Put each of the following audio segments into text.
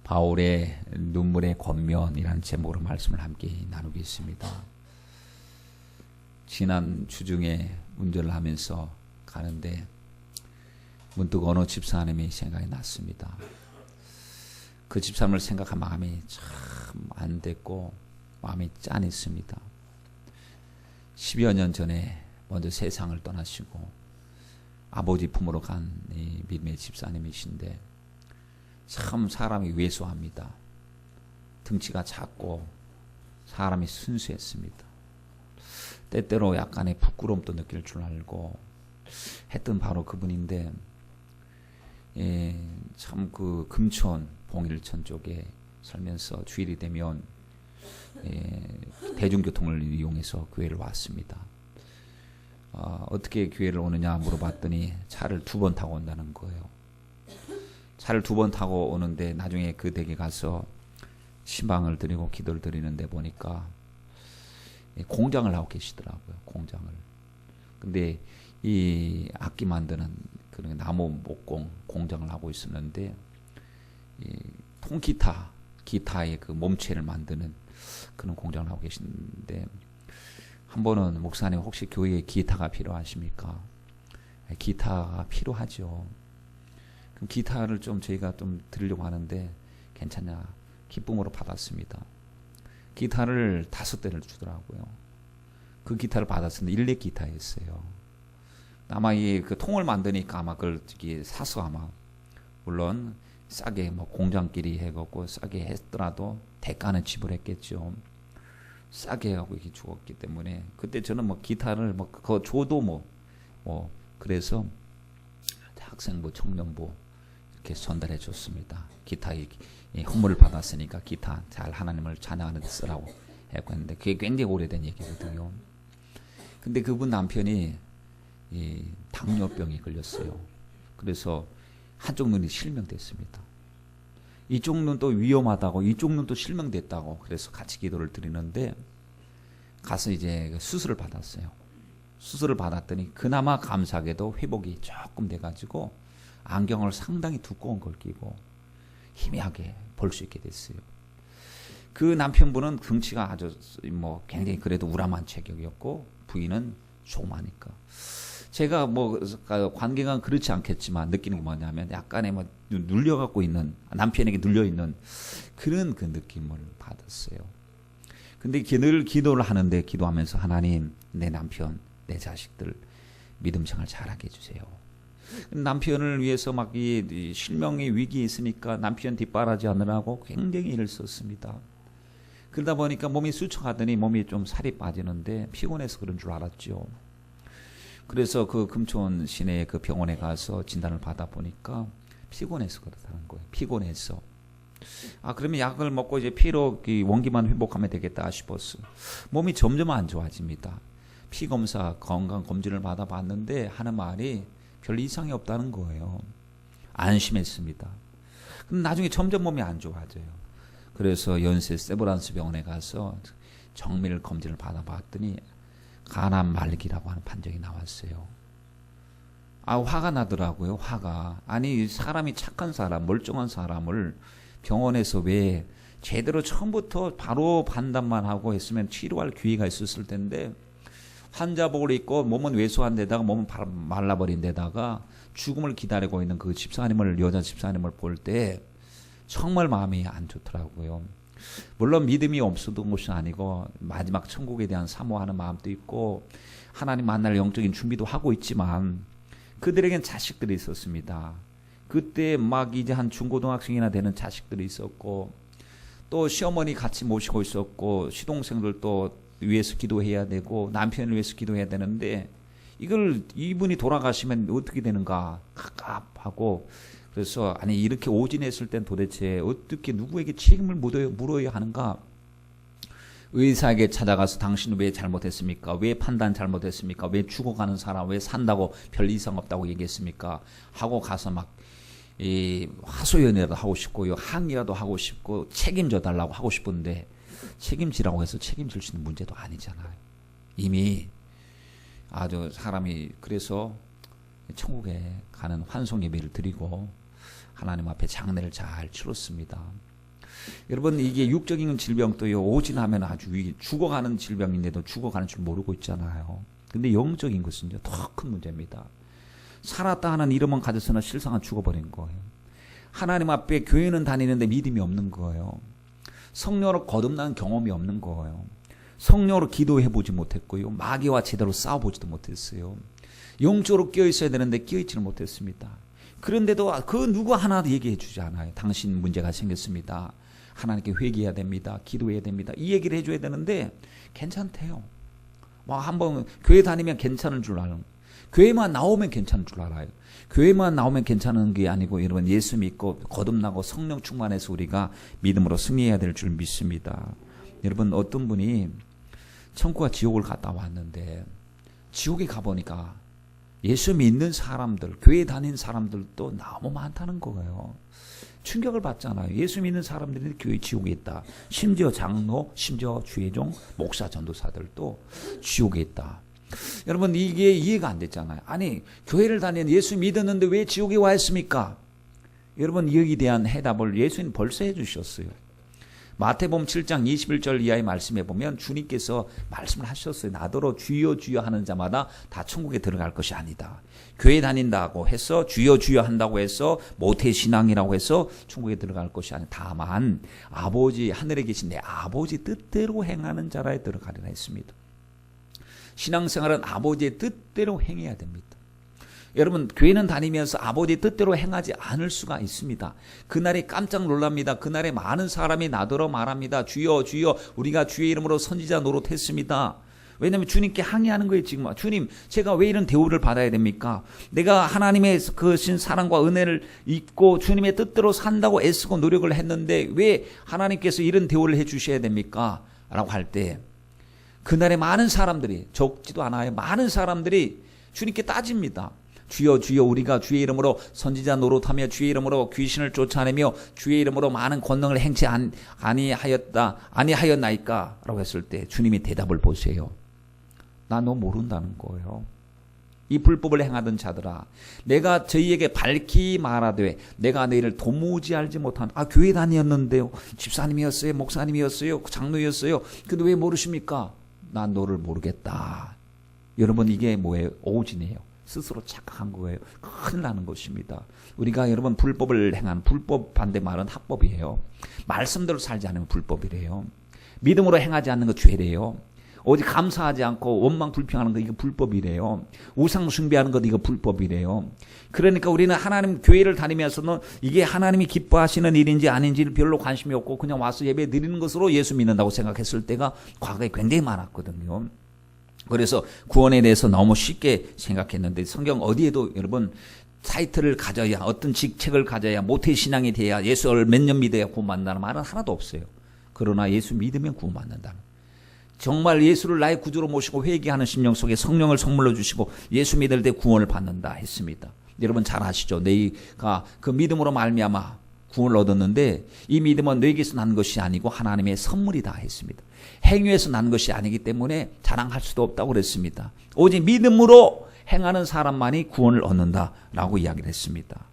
바울의 눈물의 권면이라는 제목으로 말씀을 함께 나누겠습니다. 지난 주중에 운전을 하면서 가는데 문득 어느 집사님이 생각이 났습니다. 그 집사님을 생각한 마음이 참 안 됐고 마음이 짠했습니다. 10여 년 전에 먼저 세상을 떠나시고 아버지 품으로 간 이 믿음의 집사님이신데 참 사람이 왜소합니다. 등치가 작고 사람이 순수했습니다. 때때로 약간의 부끄러움도 느낄 줄 알고 했던 바로 그분인데, 참 그 금천 봉일천 쪽에 살면서 주일이 되면 대중교통을 이용해서 교회를 왔습니다. 어떻게 교회를 오느냐 물어봤더니 차를 2번 타고 온다는 거예요. 차를 2번 타고 오는데 나중에 그 댁에 가서 신방을 드리고 기도를 드리는데 보니까 공장을 하고 계시더라고요. 공장을. 근데 이 악기 만드는 그런 나무 목공 공장을 하고 있었는데 이 기타의 그 몸체를 만드는 그런 공장을 하고 계시는데 한 번은 목사님 혹시 교회에 기타가 필요하십니까? 기타가 필요하죠. 그럼 기타를 좀 저희가 좀 드리려고 하는데 괜찮냐? 기쁨으로 받았습니다. 기타를 5대를 주더라고요. 그 기타를 받았었는데 일렉 기타였어요. 아마 그 통을 만드니까 아마 그걸 사서 아마 물론 싸게 뭐 공장끼리 해갖고 싸게 했더라도 대가는 지불했겠죠. 싸게 하고 이렇게 주었기 때문에 그때 저는 뭐 기타를 뭐 그거 줘도 뭐 그래서 학생부 청년부 이렇게 전달해 줬습니다. 기타의 선물을 받았으니까 기타 잘 하나님을 찬양하는 데 쓰라고 했는데 그게 굉장히 오래된 얘기거든요. 근데 그분 남편이 이 당뇨병이 걸렸어요. 그래서 한쪽 눈이 실명됐습니다. 이쪽 눈도 위험하다고, 이쪽 눈도 실명됐다고, 그래서 같이 기도를 드리는데 가서 이제 수술을 받았어요. 수술을 받았더니 그나마 감사하게도 회복이 조금 돼가지고 안경을 상당히 두꺼운 걸 끼고 희미하게 볼 수 있게 됐어요. 그 남편분은 등치가 아주 뭐 굉장히 그래도 우람한 체격이었고 부인은 조그마니까. 제가 뭐 관계가 그렇지 않겠지만 느끼는 게 뭐냐면 약간의 뭐 눌려갖고 있는 남편에게 눌려 있는 그런 그 느낌을 받았어요. 근데 늘 기도를 하는데 기도하면서 하나님 내 남편 내 자식들 믿음 생활 잘하게 해주세요. 남편을 위해서 막 이 실명의 위기에 있으니까 남편 뒷바라지 하느라고 굉장히 일을 썼습니다. 그러다 보니까 몸이 수척하더니 몸이 좀 살이 빠지는데 피곤해서 그런 줄 알았죠. 그래서 그 금천 시내 그 병원에 가서 진단을 받아 보니까 피곤해서 그렇다는 거예요. 피곤해서. 그러면 약을 먹고 이제 피로 원기만 회복하면 되겠다 싶었어. 몸이 점점 안 좋아집니다. 피 검사 건강 검진을 받아 봤는데 하는 말이 별 이상이 없다는 거예요. 안심했습니다. 그럼 나중에 점점 몸이 안 좋아져요. 그래서 연세 세브란스 병원에 가서 정밀 검진을 받아 봤더니 간암 말기라고 하는 판정이 나왔어요. 화가 나더라고요. 화가. 아니 사람이 착한 사람, 멀쩡한 사람을 병원에서 왜 제대로 처음부터 바로 판단만 하고 했으면 치료할 기회가 있었을 텐데 환자복을 입고 몸은 왜소한 데다가 몸은 말라버린 데다가 죽음을 기다리고 있는 그 집사님을, 여자 집사님을 볼 때 정말 마음이 안 좋더라고요. 물론 믿음이 없어도 것이 아니고 마지막 천국에 대한 사모하는 마음도 있고 하나님 만날 영적인 준비도 하고 있지만 그들에겐 자식들이 있었습니다. 그때 막 이제 한 중고등학생이나 되는 자식들이 있었고 또 시어머니 같이 모시고 있었고 시동생들도 위해서 기도해야 되고 남편을 위해서 기도해야 되는데 이걸 이분이 돌아가시면 어떻게 되는가 갑갑하고 그래서 아니 이렇게 오진했을 땐 도대체 어떻게 누구에게 책임을 물어야 하는가. 의사에게 찾아가서 당신은 왜 잘못했습니까? 왜 판단 잘못했습니까? 왜 죽어가는 사람 왜 산다고 별 이상 없다고 얘기했습니까? 하고 가서 막 하소연이라도 하고 싶고요, 항의라도 하고 싶고 책임져 달라고 하고 싶은데 책임지라고 해서 책임질 수 있는 문제도 아니잖아요. 이미 아주 사람이 그래서 천국에 가는 환송 예배를 드리고 하나님 앞에 장례를 잘 치렀습니다. 여러분 이게 육적인 질병도요 오진하면 아주 죽어가는 질병인데도 죽어가는 줄 모르고 있잖아요. 근데 영적인 것은요 더 큰 문제입니다. 살았다 하는 이름은 가졌으나 실상은 죽어버린 거예요. 하나님 앞에 교회는 다니는데 믿음이 없는 거예요. 성령으로 거듭난 경험이 없는 거예요. 성령으로 기도해보지 못했고요. 마귀와 제대로 싸워보지도 못했어요. 영적으로 끼어있어야 되는데 끼어있지를 못했습니다. 그런데도 그 누구 하나도 얘기해 주지 않아요. 당신 문제가 생겼습니다. 하나님께 회개해야 됩니다. 기도해야 됩니다. 이 얘기를 해줘야 되는데 괜찮대요. 뭐 한번 교회 다니면 괜찮은 줄 알아요. 교회만 나오면 괜찮은 줄 알아요. 교회만 나오면 괜찮은 게 아니고 여러분 예수 믿고 거듭나고 성령 충만해서 우리가 믿음으로 승리해야 될 줄 믿습니다. 여러분 어떤 분이 천국과 지옥을 갔다 왔는데 지옥에 가보니까 예수 믿는 사람들, 교회 다닌 사람들도 너무 많다는 거예요. 충격을 받잖아요. 예수 믿는 사람들이 교회 지옥에 있다. 심지어 장로, 심지어 주의종, 목사, 전도사들도 지옥에 있다. 여러분 이게 이해가 안 됐잖아요. 아니 교회를 다니는 예수 믿었는데 왜 지옥에 와 있습니까? 여러분 여기에 대한 해답을 예수님 벌써 해주셨어요. 마태복음 7장 21절 이하의 말씀에 보면 주님께서 말씀을 하셨어요. 나더러 주여 주여 하는 자마다 다 천국에 들어갈 것이 아니다. 교회 다닌다고 해서 주여 주여 한다고 해서 모태신앙이라고 해서 천국에 들어갈 것이 아니다. 다만 아버지 하늘에 계신 내 아버지 뜻대로 행하는 자라에 들어가리라 했습니다. 신앙생활은 아버지의 뜻대로 행해야 됩니다. 여러분 교회는 다니면서 아버지의 뜻대로 행하지 않을 수가 있습니다. 그날이 깜짝 놀랍니다. 그날에 많은 사람이 나더러 말합니다. 주여 주여 우리가 주의 이름으로 선지자 노릇했습니다. 왜냐하면 주님께 항의하는 거예요. 지금 주님 제가 왜 이런 대우를 받아야 됩니까? 내가 하나님의 그 신 사랑과 은혜를 입고 주님의 뜻대로 산다고 애쓰고 노력을 했는데 왜 하나님께서 이런 대우를 해 주셔야 됩니까? 라고 할 때 그날에 많은 사람들이 적지도 않아요. 많은 사람들이 주님께 따집니다. 주여 주여 우리가 주의 이름으로 선지자 노릇하며 주의 이름으로 귀신을 쫓아내며 주의 이름으로 많은 권능을 행치 아니하였나이까? 라고 했을 때 주님이 대답을 보세요. 나 너 모른다는 거예요. 이 불법을 행하던 자들아 내가 저희에게 밝히 말하되 내가 너희를 도무지 알지 못한 교회 다녔는데요. 집사님이었어요. 목사님이었어요. 장로였어요. 근데 왜 모르십니까? 난 너를 모르겠다. 여러분 이게 뭐예요? 오진이에요. 스스로 착각한 거예요. 큰일 나는 것입니다. 우리가 여러분 불법을 행한 불법 반대말은 합법이에요. 말씀대로 살지 않으면 불법이래요. 믿음으로 행하지 않는 거 죄래요. 오직 감사하지 않고 원망 불평하는 거 이거 불법이래요. 우상 숭배하는 것 이거 불법이래요. 그러니까 우리는 하나님 교회를 다니면서는 이게 하나님이 기뻐하시는 일인지 아닌지를 별로 관심이 없고 그냥 와서 예배 드리는 것으로 예수 믿는다고 생각했을 때가 과거에 굉장히 많았거든요. 그래서 구원에 대해서 너무 쉽게 생각했는데 성경 어디에도 여러분 타이틀을 가져야 어떤 직책을 가져야 모태신앙이 돼야 예수를 몇 년 믿어야 구원받는다는 말은 하나도 없어요. 그러나 예수 믿으면 구원받는다는 정말 예수를 나의 구주로 모시고 회개하는 심령 속에 성령을 선물로 주시고 예수 믿을 때 구원을 받는다 했습니다. 여러분 잘 아시죠? 너희가 그 믿음으로 말미암아 구원을 얻었는데 이 믿음은 너에게서 난 것이 아니고 하나님의 선물이다 했습니다. 행위에서 난 것이 아니기 때문에 자랑할 수도 없다고 그랬습니다. 오직 믿음으로 행하는 사람만이 구원을 얻는다라고 이야기를 했습니다.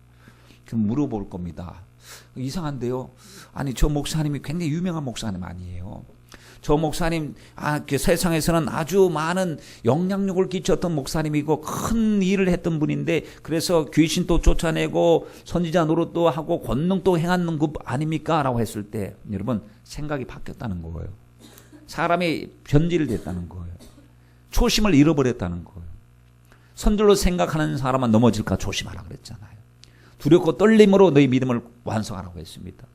그럼 물어볼 겁니다. 이상한데요. 아니 저 목사님이 굉장히 유명한 목사님 아니에요. 저 목사님 그 세상에서는 아주 많은 영향력을 끼쳤던 목사님이고 큰 일을 했던 분인데 그래서 귀신도 쫓아내고 선지자 노릇도 하고 권능도 행하는 것 아닙니까? 라고 했을 때 여러분 생각이 바뀌었다는 거예요. 사람이 변질됐다는 거예요. 초심을 잃어버렸다는 거예요. 선들로 생각하는 사람은 넘어질까 조심하라 그랬잖아요. 두렵고 떨림으로 너희 믿음을 완성하라고 했습니다.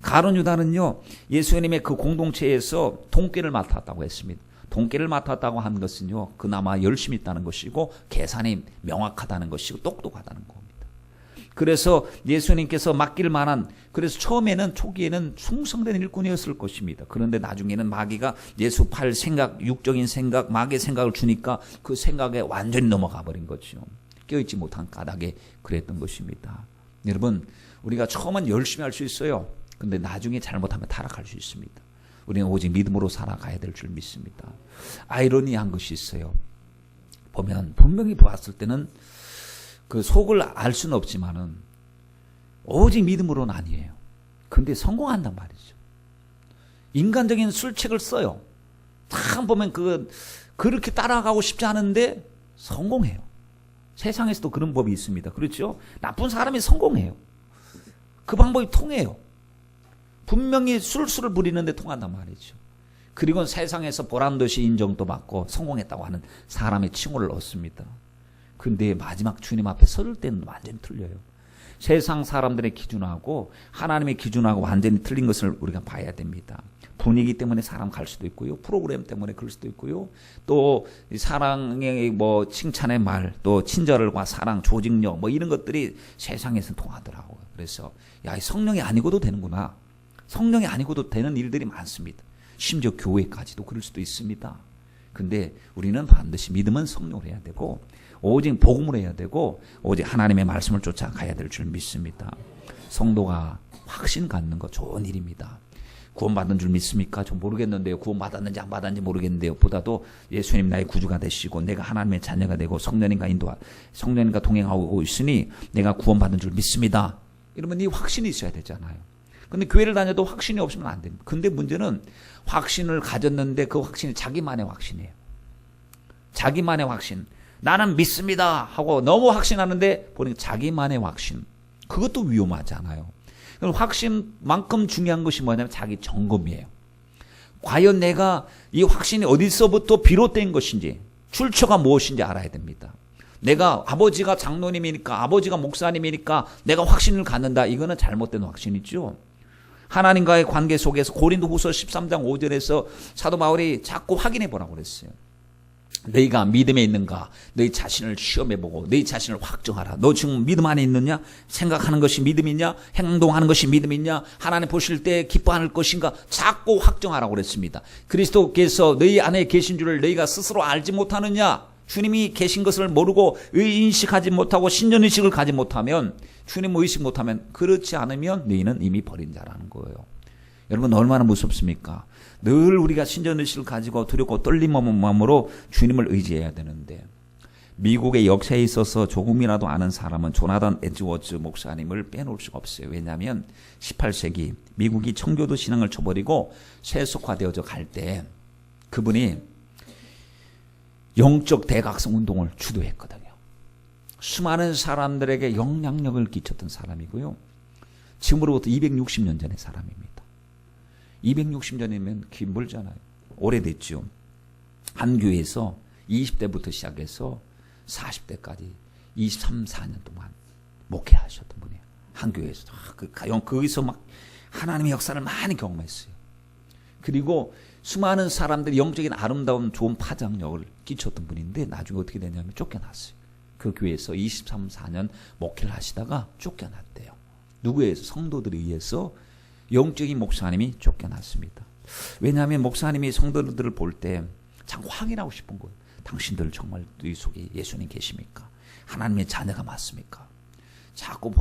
가룟 유다는요 예수님의 그 공동체에서 통계를 맡았다고 했습니다. 통계를 맡았다고 한 것은요 그나마 열심히 있다는 것이고 계산이 명확하다는 것이고 똑똑하다는 겁니다. 그래서 예수님께서 맡길 만한 그래서 처음에는 초기에는 충성된 일꾼이었을 것입니다. 그런데 나중에는 마귀가 예수 팔 생각 육적인 생각 마귀의 생각을 주니까 그 생각에 완전히 넘어가 버린 거죠. 껴있지 못한 까닭에 그랬던 것입니다. 여러분 우리가 처음은 열심히 할 수 있어요. 근데 나중에 잘못하면 타락할 수 있습니다. 우리는 오직 믿음으로 살아가야 될 줄 믿습니다. 아이러니한 것이 있어요. 보면 분명히 보았을 때는 그 속을 알 수는 없지만은 오직 믿음으로는 아니에요. 근데 성공한단 말이죠. 인간적인 술책을 써요. 다 보면 그렇게 따라가고 싶지 않은데 성공해요. 세상에서도 그런 법이 있습니다. 그렇죠? 나쁜 사람이 성공해요. 그 방법이 통해요. 분명히 술수를 부리는데 통한단 말이죠. 그리고 세상에서 보란듯이 인정도 받고 성공했다고 하는 사람의 칭호를 얻습니다. 근데 마지막 주님 앞에 설 때는 완전히 틀려요. 세상 사람들의 기준하고 하나님의 기준하고 완전히 틀린 것을 우리가 봐야 됩니다. 분위기 때문에 사람 갈 수도 있고요. 프로그램 때문에 그럴 수도 있고요. 또 사랑의 칭찬의 말, 또 친절과 사랑, 조직력 이런 것들이 세상에서는 통하더라고요. 그래서 이 성령이 아니고도 되는구나. 성령이 아니고도 되는 일들이 많습니다. 심지어 교회까지도 그럴 수도 있습니다. 근데 우리는 반드시 믿음은 성령으로 해야 되고 오직 복음으로 해야 되고 오직 하나님의 말씀을 쫓아가야 될 줄 믿습니다. 성도가 확신 갖는 거 좋은 일입니다. 구원받은 줄 믿습니까? 좀 모르겠는데요. 구원받았는지 안 받았는지 모르겠는데요. 보다도 예수님 나의 구주가 되시고 내가 하나님의 자녀가 되고 성령님과 동행하고 있으니 내가 구원받은 줄 믿습니다. 이러면 이 확신이 있어야 되잖아요. 근데 교회를 다녀도 확신이 없으면 안 됩니다. 근데 문제는 확신을 가졌는데 그 확신이 자기만의 확신이에요. 자기만의 확신. 나는 믿습니다 하고 너무 확신하는데 보니까 자기만의 확신. 그것도 위험하잖아요. 그럼 확신만큼 중요한 것이 뭐냐면 자기 점검이에요. 과연 내가 이 확신이 어디서부터 비롯된 것인지 출처가 무엇인지 알아야 됩니다. 내가 아버지가 장로님이니까 아버지가 목사님이니까 내가 확신을 갖는다. 이거는 잘못된 확신이죠. 하나님과의 관계 속에서 고린도후서 13장 5절에서 사도 바울이 자꾸 확인해 보라고 그랬어요. 너희가 믿음에 있는가? 너희 자신을 시험해보고 너희 자신을 확정하라. 너 지금 믿음 안에 있느냐? 생각하는 것이 믿음이냐? 행동하는 것이 믿음이냐? 하나님 보실 때 기뻐할 것인가? 자꾸 확정하라고 그랬습니다. 그리스도께서 너희 안에 계신 줄을 너희가 스스로 알지 못하느냐? 주님이 계신 것을 모르고 의인식하지 못하고 신전의식을 가지 못하면 주님을 의식 못하면 그렇지 않으면 너희는 이미 버린 자라는 거예요. 여러분 얼마나 무섭습니까? 늘 우리가 신전의식을 가지고 두렵고 떨림없는 마음으로 주님을 의지해야 되는데 미국의 역사에 있어서 조금이라도 아는 사람은 조나단 에드워즈 목사님을 빼놓을 수가 없어요. 왜냐하면 18세기 미국이 청교도 신앙을 쳐버리고 세속화되어져 갈 때 그분이 영적 대각성 운동을 주도했거든요. 수많은 사람들에게 영향력을 끼쳤던 사람이고요. 지금으로부터 260년 전의 사람입니다. 260년이면 멀잖아요. 오래됐죠. 한 교회에서 20대부터 시작해서 40대까지 23, 4년 동안 목회하셨던 분이에요. 한 교회에서. 거기서 막 하나님의 역사를 많이 경험했어요. 그리고 수많은 사람들이 영적인 아름다운 좋은 파장력을 끼쳤던 분인데 나중에 어떻게 되냐면 쫓겨났어요. 그 교회에서 23, 4년 목회를 하시다가 쫓겨났대요. 누구에 의해서? 성도들에 의해서 영적인 목사님이 쫓겨났습니다. 왜냐하면 목사님이 성도들을 볼 때 참 확인하고 싶은 거예요. 당신들 정말 너희 속에 예수님 계십니까? 하나님의 자녀가 맞습니까? 자꾸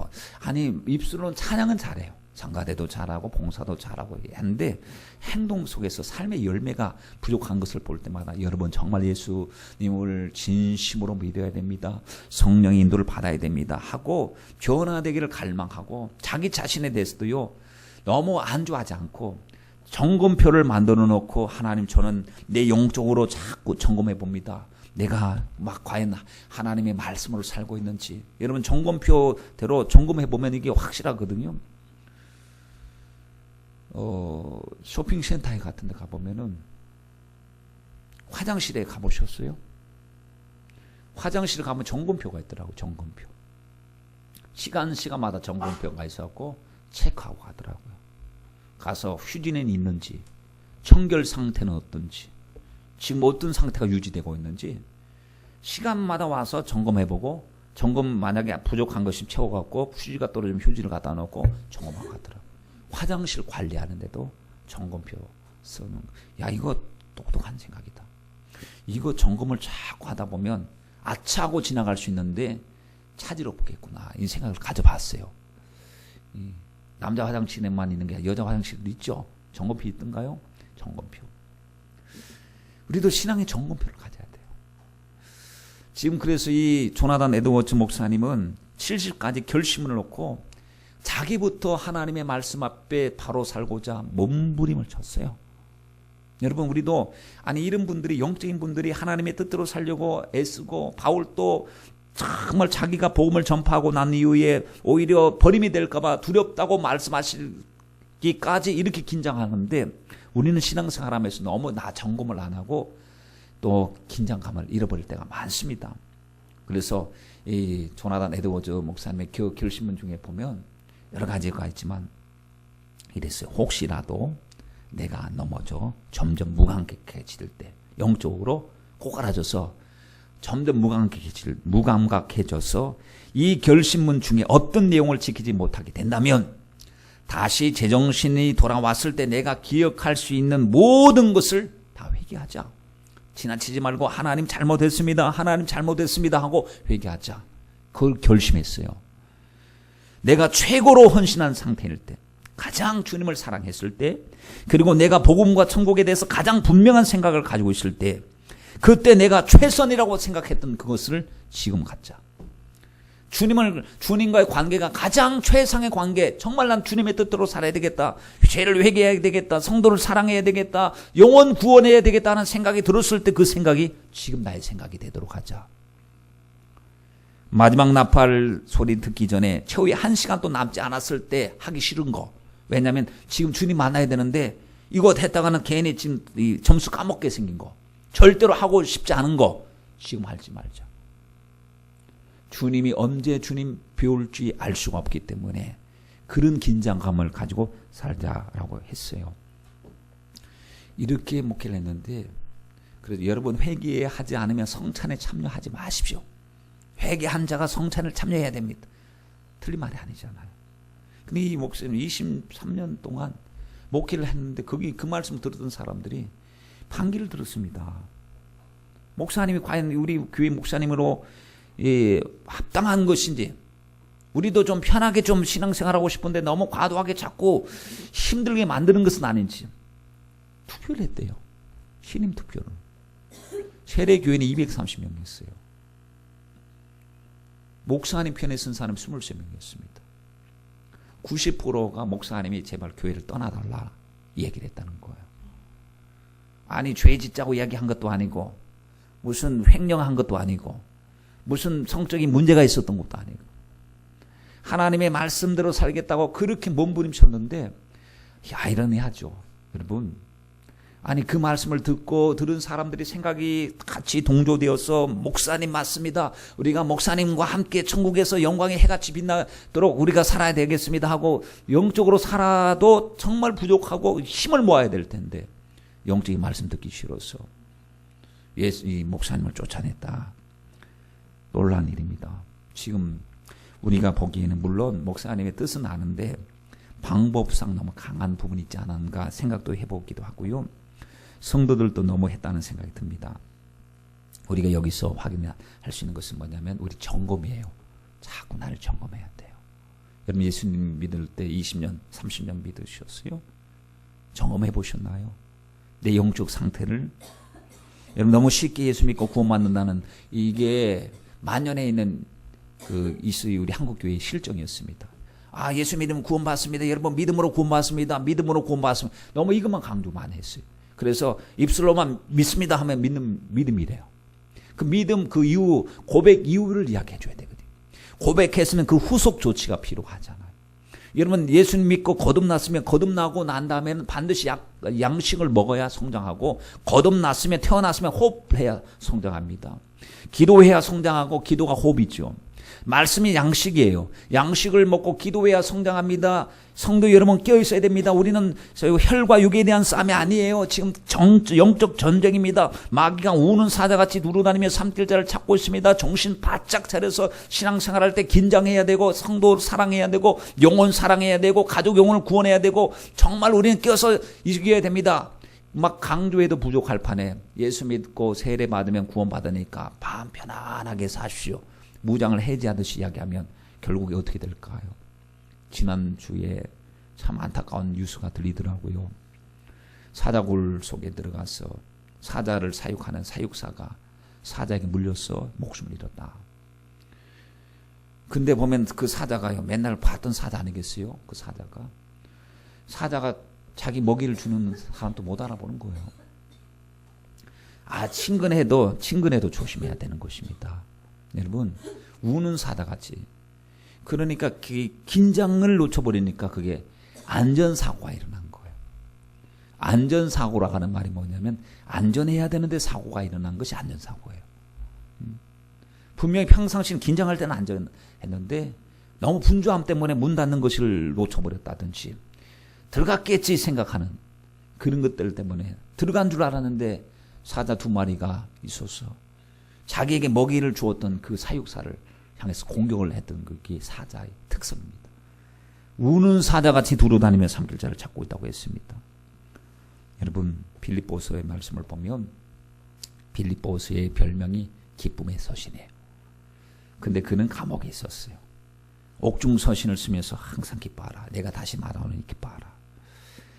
입술로는 찬양은 잘해요. 성가대도 잘하고 봉사도 잘하고 하는데 행동 속에서 삶의 열매가 부족한 것을 볼 때마다 여러분 정말 예수님을 진심으로 믿어야 됩니다. 성령의 인도를 받아야 됩니다. 하고 변화되기를 갈망하고 자기 자신에 대해서도요. 너무 안주하지 않고 점검표를 만들어 놓고 하나님 저는 내 영적으로 자꾸 점검해 봅니다. 내가 과연 하나님의 말씀으로 살고 있는지 여러분 점검표대로 점검해 보면 이게 확실하거든요. 쇼핑센터에 같은 데 가보면은 화장실에 가보셨어요? 화장실에 가면 점검표가 있더라고요. 점검표. 시간마다 점검표가 있었고 체크하고 가더라고요. 가서 휴지는 있는지 청결 상태는 어떤지 지금 어떤 상태가 유지되고 있는지 시간마다 와서 점검해보고 점검 만약에 부족한 것이 채워갖고 휴지가 떨어지면 휴지를 갖다 놓고 점검하고 가더라고요. 화장실 관리하는데도 점검표 쓰는 야 이거 똑똑한 생각이다. 이거 점검을 자꾸 하다 보면 아차하고 지나갈 수 있는데 차질 없겠구나 이 생각을 가져봤어요. 남자 화장실에만 있는 게 아니라 여자 화장실도 있죠. 점검표 있던가요? 점검표. 우리도 신앙의 점검표를 가져야 돼요. 지금 그래서 이 조나단 에드워즈 목사님은 70까지 결심을 놓고 자기부터 하나님의 말씀 앞에 바로 살고자 몸부림을 쳤어요. 여러분, 우리도 이런 분들이, 영적인 분들이 하나님의 뜻대로 살려고 애쓰고, 바울도 정말 자기가 복음을 전파하고 난 이후에 오히려 버림이 될까봐 두렵다고 말씀하시기까지 이렇게 긴장하는데, 우리는 신앙생활하면서 너무 나 점검을 안 하고 또 긴장감을 잃어버릴 때가 많습니다. 그래서 이 조나단 에드워즈 목사님의 결심문 중에 보면 여러 가지가 있지만 이랬어요. 혹시라도 내가 넘어져 점점 무감각해질 때, 영적으로 고갈아져서 점점 무감각해져서 이 결심문 중에 어떤 내용을 지키지 못하게 된다면 다시 제정신이 돌아왔을 때 내가 기억할 수 있는 모든 것을 다 회개하자. 지나치지 말고 하나님 잘못했습니다, 하나님 잘못했습니다 하고 회개하자. 그걸 결심했어요. 내가 최고로 헌신한 상태일 때, 가장 주님을 사랑했을 때, 그리고 내가 복음과 천국에 대해서 가장 분명한 생각을 가지고 있을 때, 그때 내가 최선이라고 생각했던 그것을 지금 갖자. 주님과의 관계가 가장 최상의 관계, 정말 난 주님의 뜻대로 살아야 되겠다, 죄를 회개해야 되겠다, 성도를 사랑해야 되겠다, 영혼 구원해야 되겠다 하는 생각이 들었을 때 그 생각이 지금 나의 생각이 되도록 하자. 마지막 나팔 소리 듣기 전에 최후의 1시간도 남지 않았을 때 하기 싫은 거. 왜냐하면 지금 주님 만나야 되는데 이거 했다가는 괜히 지금 이 점수 까먹게 생긴 거, 절대로 하고 싶지 않은 거 지금 하지 말자. 주님이 언제 주님 배울지 알 수가 없기 때문에 그런 긴장감을 가지고 살자라고 했어요. 이렇게 목회를 했는데, 그래서 여러분, 회개하지 않으면 성찬에 참여하지 마십시오. 회개한 자가 성찬을 참여해야 됩니다. 틀린 말이 아니잖아요. 근데 이 목사님 23년 동안 목회를 했는데 거기 그 말씀 들었던 사람들이 반기를 들었습니다. 목사님이 과연 우리 교회 목사님으로 합당한 것인지, 우리도 좀 편하게 좀 신앙생활하고 싶은데 너무 과도하게 자꾸 힘들게 만드는 것은 아닌지 투표를 했대요. 신임 투표를. 세례 교회는 230명이었어요. 목사님 편에 쓴 사람 23명이었습니다. 90%가 목사님이 제발 교회를 떠나달라 얘기를 했다는 거예요. 아니, 죄 짓자고 이야기한 것도 아니고, 무슨 횡령한 것도 아니고, 무슨 성적인 문제가 있었던 것도 아니고, 하나님의 말씀대로 살겠다고 그렇게 몸부림쳤는데, 아이러니하죠. 여러분, 아니 그 말씀을 듣고 들은 사람들이 생각이 같이 동조되어서 목사님 맞습니다, 우리가 목사님과 함께 천국에서 영광의 해같이 빛나도록 우리가 살아야 되겠습니다 하고 영적으로 살아도 정말 부족하고 힘을 모아야 될 텐데 영적인 말씀 듣기 싫어서 이 목사님을 쫓아냈다. 놀라운 일입니다. 지금 우리가 보기에는 물론 목사님의 뜻은 아는데 방법상 너무 강한 부분이 있지 않은가 생각도 해보기도 하고요. 성도들도 너무 했다는 생각이 듭니다. 우리가 여기서 확인할 수 있는 것은 뭐냐면 우리 점검이에요. 자꾸 나를 점검해야 돼요. 여러분 예수님 믿을 때 20년, 30년 믿으셨어요? 점검해 보셨나요? 내 영적 상태를. 여러분 너무 쉽게 예수 믿고 구원받는다는 이게 만연해 있는 그 이스라엘 우리 한국교회의 실정이었습니다. 아, 예수 믿으면 구원받습니다. 여러분 믿음으로 구원받습니다. 믿음으로 구원받습니다. 너무 이것만 강조만 했어요. 그래서 입술로만 믿습니다 하면 믿음이래요. 그 믿음 그 이후 고백 이유를 이야기해 줘야 되거든요. 고백했으면 그 후속 조치가 필요하잖아요. 여러분 예수님 믿고 거듭났으면 거듭나고 난 다음에는 반드시 양식을 먹어야 성장하고 거듭났으면 태어났으면 호흡해야 성장합니다. 기도해야 성장하고 기도가 호흡이죠. 말씀이 양식이에요. 양식을 먹고 기도해야 성장합니다. 성도 여러분 깨어있어야 됩니다. 우리는 혈과 육에 대한 싸움이 아니에요. 지금 영적 전쟁입니다. 마귀가 우는 사자같이 누르다니며 삼킬자를 찾고 있습니다. 정신 바짝 차려서 신앙생활할 때 긴장해야 되고 성도 사랑해야 되고 영혼 사랑해야 되고 가족 영혼을 구원해야 되고 정말 우리는 깨어서 이겨야 됩니다. 막 강조해도 부족할 판에 예수 믿고 세례 받으면 구원받으니까 마음 편안하게 사십시오. 무장을 해제하듯이 이야기하면 결국에 어떻게 될까요? 지난주에 참 안타까운 뉴스가 들리더라고요. 사자굴 속에 들어가서 사자를 사육하는 사육사가 사자에게 물려서 목숨을 잃었다. 근데 보면 그 사자가요, 맨날 봤던 사자 아니겠어요? 그 사자가 자기 먹이를 주는 사람도 못 알아보는 거예요. 친근해도 조심해야 되는 것입니다. 여러분, 우는 사자같이. 그러니까 그 긴장을 놓쳐버리니까 그게 안전사고가 일어난 거예요. 안전사고라고 하는 말이 뭐냐면 안전해야 되는데 사고가 일어난 것이 안전사고예요. 분명히 평상시는 긴장할 때는 안전했는데 너무 분주함 때문에 문 닫는 것을 놓쳐버렸다든지 들어갔겠지 생각하는 그런 것들 때문에 들어간 줄 알았는데 사자 2마리가 있어서 자기에게 먹이를 주었던 그 사육사를 향해서 공격을 했던 그게 사자의 특성입니다. 우는 사자같이 두루다니며 3길자를 찾고 있다고 했습니다. 여러분, 빌립보서의 말씀을 보면 빌립보서의 별명이 기쁨의 서신이에요. 근데 그는 감옥에 있었어요. 옥중 서신을 쓰면서 항상 기뻐하라. 내가 다시 말하노니 기뻐하라.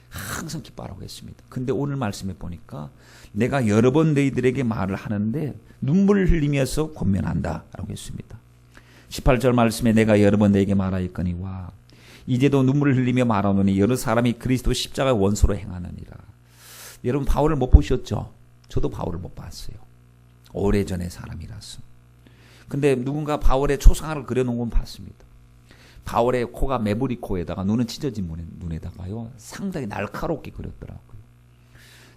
항상 기뻐하라고 했습니다. 근데 오늘 말씀에 보니까 내가 여러 번 너희들에게 말을 하는데 눈물을 흘리면서 권면한다 라고 했습니다. 18절 말씀에 내가 여러 번 너에게 말하였거니와 이제도 눈물을 흘리며 말하노니 여러 사람이 그리스도 십자가의 원수로 행하느니라. 여러분, 바울을 못 보셨죠? 저도 바울을 못 봤어요. 오래전의 사람이라서. 근데 누군가 바울의 초상화를 그려놓은 건 봤습니다. 바울의 코가 매부리 코에다가 눈은 찢어진 눈에다가요, 상당히 날카롭게 그렸더라고요.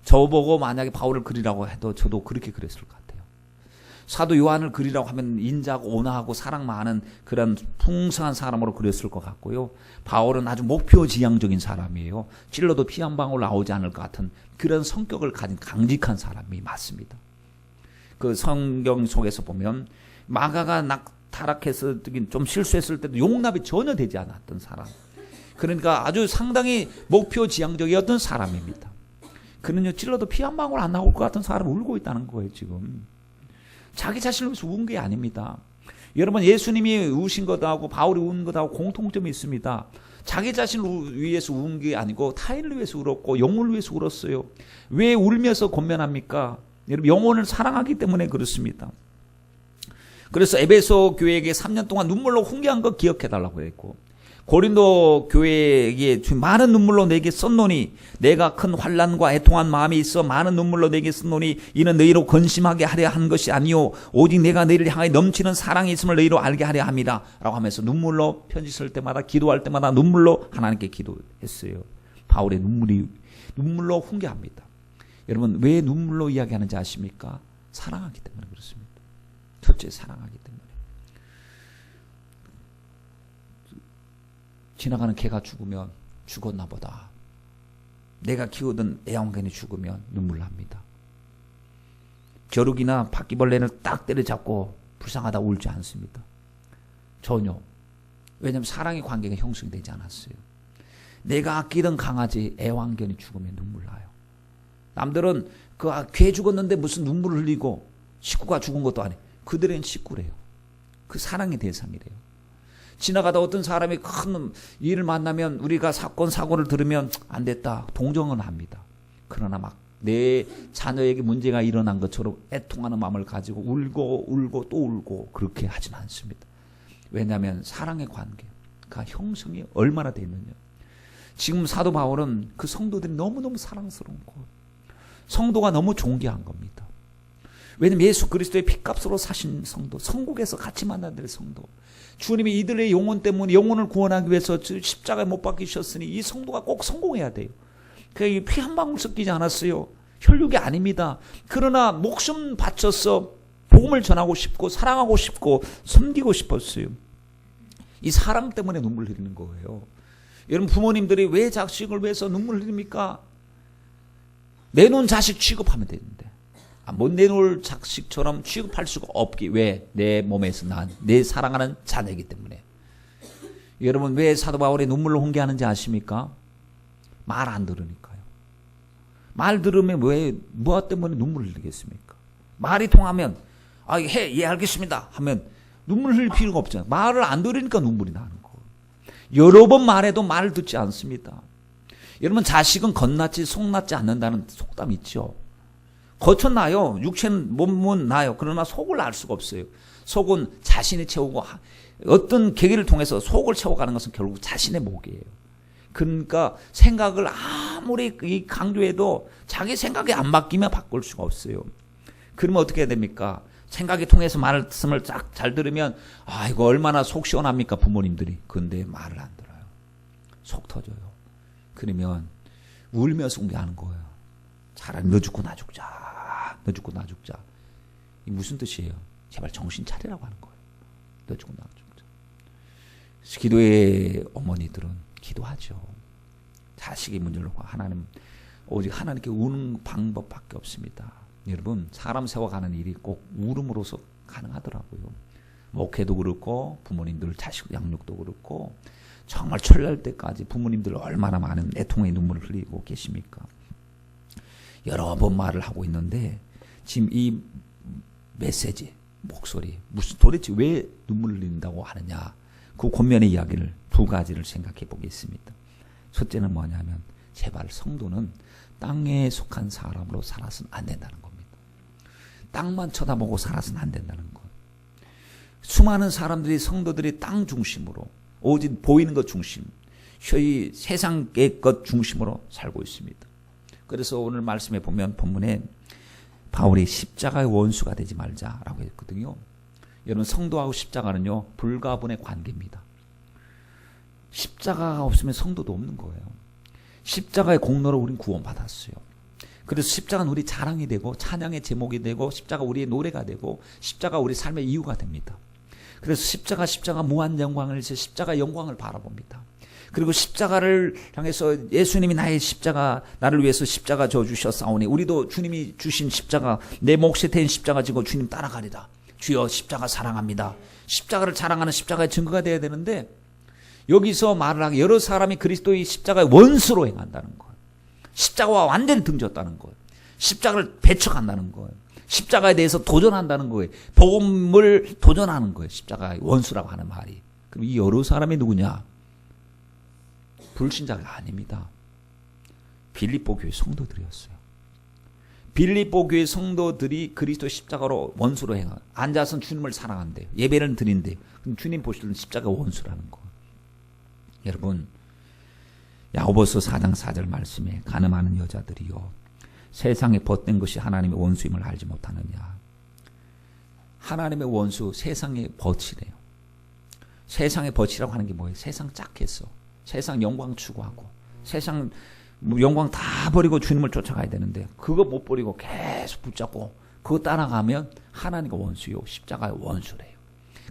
저보고 만약에 바울을 그리라고 해도 저도 그렇게 그렸을 것 같아요. 사도 요한을 그리라고 하면 인자하고 온화하고 사랑 많은 그런 풍성한 사람으로 그렸을 것 같고요. 바울은 아주 목표지향적인 사람이에요. 찔러도 피 한 방울 나오지 않을 것 같은 그런 성격을 가진 강직한 사람이 맞습니다. 그 성경 속에서 보면 마가가 타락해서 좀 실수했을 때도 용납이 전혀 되지 않았던 사람. 그러니까 아주 상당히 목표지향적이었던 사람입니다. 그는요, 찔러도 피 한 방울 안 나올 것 같은 사람 울고 있다는 거예요, 지금. 자기 자신을 위해서 운 게 아닙니다. 여러분, 예수님이 우신 것하고 바울이 운 것하고 공통점이 있습니다. 자기 자신을 위해서 운 게 아니고 타인을 위해서 울었고 영혼을 위해서 울었어요. 왜 울면서 권면합니까? 여러분, 영혼을 사랑하기 때문에 그렇습니다. 그래서 에베소 교회에게 3년 동안 눈물로 훈계한 거 기억해달라고 했고, 고린도 교회에게 많은 눈물로 내게 썼노니 내가 큰 환난과 애통한 마음이 있어 많은 눈물로 내게 썼노니 이는 너희로 근심하게 하려 한 것이 아니요 오직 내가 너희를 향하여 넘치는 사랑이 있음을 너희로 알게 하려 함이라 라고 하면서 눈물로 편지 쓸 때마다 기도할 때마다 눈물로 하나님께 기도했어요. 바울의 눈물로 훈계합니다. 여러분, 왜 눈물로 이야기하는지 아십니까? 사랑하기 때문에 그렇습니다. 첫째, 사랑하기 때문에. 지나가는 개가 죽으면 죽었나 보다. 내가 키우던 애완견이 죽으면 눈물 납니다. 겨루기나 바퀴벌레를 딱 때려잡고 불쌍하다 울지 않습니다. 전혀. 왜냐하면 사랑의 관계가 형성이 되지 않았어요. 내가 아끼던 강아지 애완견이 죽으면 눈물 나요. 남들은 그 개 죽었는데 무슨 눈물을 흘리고 식구가 죽은 것도 아니에요. 그들은 식구래요. 그 사랑의 대상이래요. 지나가다 어떤 사람이 큰 일을 만나면 우리가 사건 사고를 들으면 안 됐다 동정은 합니다. 그러나 막 내 자녀에게 문제가 일어난 것처럼 애통하는 마음을 가지고 울고 또 울고 그렇게 하진 않습니다. 왜냐하면 사랑의 관계가 형성이 얼마나 돼 있느냐. 지금 사도 바울은 그 성도들이 너무너무 사랑스러운 것, 성도가 너무 존귀한 겁니다. 왜냐하면 예수 그리스도의 피값으로 사신 성도, 천국에서 같이 만나야 될 성도, 주님이 이들의 영혼 때문에 영혼을 구원하기 위해서 십자가에 못 박히셨으니 이 성도가 꼭 성공해야 돼요. 그 피 한 방울 섞이지 않았어요. 혈육이 아닙니다. 그러나 목숨 바쳐서 복음을 전하고 싶고 사랑하고 싶고 섬기고 싶었어요. 이 사랑 때문에 눈물 흘리는 거예요. 여러분, 부모님들이 왜 자식을 위해서 눈물 흘립니까? 내놓은 자식 취급하면 되는데 못 내놓을 자식처럼 취급할 수가 없기. 왜? 내 몸에서 난 내 사랑하는 자녀이기 때문에. 여러분, 왜 사도 바울의 눈물로 훈계하는지 아십니까? 말 안 들으니까요. 말 들으면 왜 무엇 때문에 눈물을 흘리겠습니까? 말이 통하면 예 알겠습니다 하면 눈물 흘릴 필요가 없잖아요. 말을 안 들으니까 눈물이 나는 거예요. 여러 번 말해도 말을 듣지 않습니다. 여러분, 자식은 겉났지 속났지 않는다는 속담이 있죠. 겉은 나요. 육체는 몸은 나요. 그러나 속을 알 수가 없어요. 속은 자신이 채우고 어떤 계기를 통해서 속을 채워가는 것은 결국 자신의 목이에요. 그러니까 생각을 아무리 강조해도 자기 생각이 안 바뀌면 바꿀 수가 없어요. 그러면 어떻게 해야 됩니까? 생각이 통해서 말씀을 쫙 잘 들으면 이거 얼마나 속 시원합니까 부모님들이. 그런데 말을 안 들어요. 속 터져요. 그러면 울면서 공개하는 거예요. 차라리 너 죽고 나 죽자. 너 죽고 나 죽자. 이 무슨 뜻이에요? 제발 정신 차리라고 하는 거예요. 너 죽고 나 죽자. 기도의 어머니들은 기도하죠. 자식이 문제를 놓고 오직 하나님께 우는 방법밖에 없습니다. 여러분, 사람 세워가는 일이 꼭 울음으로서 가능하더라고요. 목회도 그렇고 부모님들 자식 양육도 그렇고 정말 철날 때까지 부모님들 얼마나 많은 애통의 눈물을 흘리고 계십니까? 여러 번 말을 하고 있는데 지금 이 메시지, 목소리 도대체 왜 눈물을 흘린다고 하느냐, 그 권면의 이야기를 두 가지를 생각해 보겠습니다. 첫째는 뭐냐면 제발 성도는 땅에 속한 사람으로 살아서는 안 된다는 겁니다. 땅만 쳐다보고 살아서는 안 된다는 것. 수많은 사람들이 성도들이 땅 중심으로 오직 보이는 것 중심, 이 세상의 것 중심으로 살고 있습니다. 그래서 오늘 말씀에 보면 본문에 바울이 십자가의 원수가 되지 말자라고 했거든요. 여러분, 성도하고 십자가는요 불가분의 관계입니다. 십자가가 없으면 성도도 없는 거예요. 십자가의 공로로 우린 구원받았어요. 그래서 십자가는 우리 자랑이 되고 찬양의 제목이 되고 십자가 우리의 노래가 되고 십자가 우리 삶의 이유가 됩니다. 그래서 십자가 무한 영광을 위해서 십자가 영광을 바라봅니다. 그리고 십자가를 향해서 예수님이 나의 십자가, 나를 위해서 십자가 져 주셨사오니 우리도 주님이 주신 십자가, 내 몫에 대인 십자가 지고 주님 따라가리라. 주여 십자가 사랑합니다. 십자가를 자랑하는 십자가의 증거가 되어야 되는데 여기서 말을 하기, 여러 사람이 그리스도의 십자가의 원수로 행한다는 거예요. 십자가와 완전히 등졌다는 거예요. 십자가를 배척한다는 거예요. 십자가에 대해서 도전한다는 거예요. 복음을 도전하는 거예요. 십자가의 원수라고 하는 말이. 그럼 이 여러 사람이 누구냐? 불신자가 아닙니다. 빌립보 교회 성도들이었어요. 빌립보 교회 성도들이 그리스도 십자가로 원수로 행하, 앉아서 주님을 사랑한대요. 예배를 드린대요. 그럼 주님 보실 때는 십자가 원수라는 거. 여러분, 야고보서 4장 4절 말씀에 간음하는 여자들이요 세상에 벗된 것이 하나님의 원수임을 알지 못하느냐. 하나님의 원수 세상의 벗이래요. 세상의 벗이라고 하는 게 뭐예요? 세상 짝해서 세상 영광 추구하고 세상 영광 다 버리고 주님을 쫓아가야 되는데 그거 못 버리고 계속 붙잡고 그거 따라가면 하나님과 원수요 십자가의 원수래요.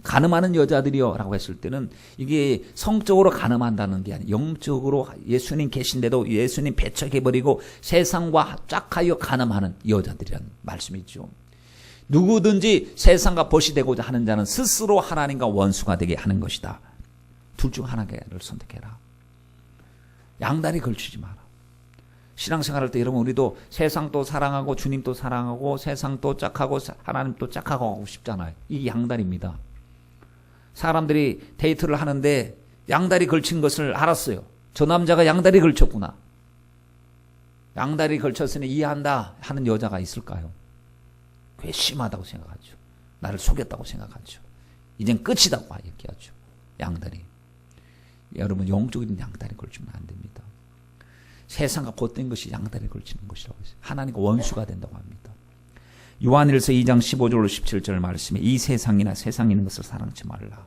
간음하는 여자들이요 라고 했을 때는 이게 성적으로 간음한다는 게 아니에요. 영적으로 예수님 계신데도 예수님 배척해버리고 세상과 짝하여 간음하는 여자들이라는 말씀이죠. 누구든지 세상과 벗이 되고자 하는 자는 스스로 하나님과 원수가 되게 하는 것이다. 둘 중 하나를 선택해라. 양다리 걸치지 마라. 신앙생활할 때 여러분, 우리도 세상도 사랑하고 주님도 사랑하고 세상도 짝하고 하나님도 짝하고 하고 싶잖아요. 이게 양다리입니다. 사람들이 데이트를 하는데 양다리 걸친 것을 알았어요. 저 남자가 양다리 걸쳤구나. 양다리 걸쳤으니 이해한다 하는 여자가 있을까요? 괘씸하다고 생각하죠. 나를 속였다고 생각하죠. 이젠 끝이다고 얘기하죠. 양다리. 여러분, 영적인 양다리 걸치면 안 됩니다. 세상과 벗된 것이 양다리 걸치는 것이라고 했어요. 하나님과 원수가 된다고 합니다. 요한일서 2장 15절로 17절 말씀에 이 세상이나 세상에 있는 것을 사랑치 말라.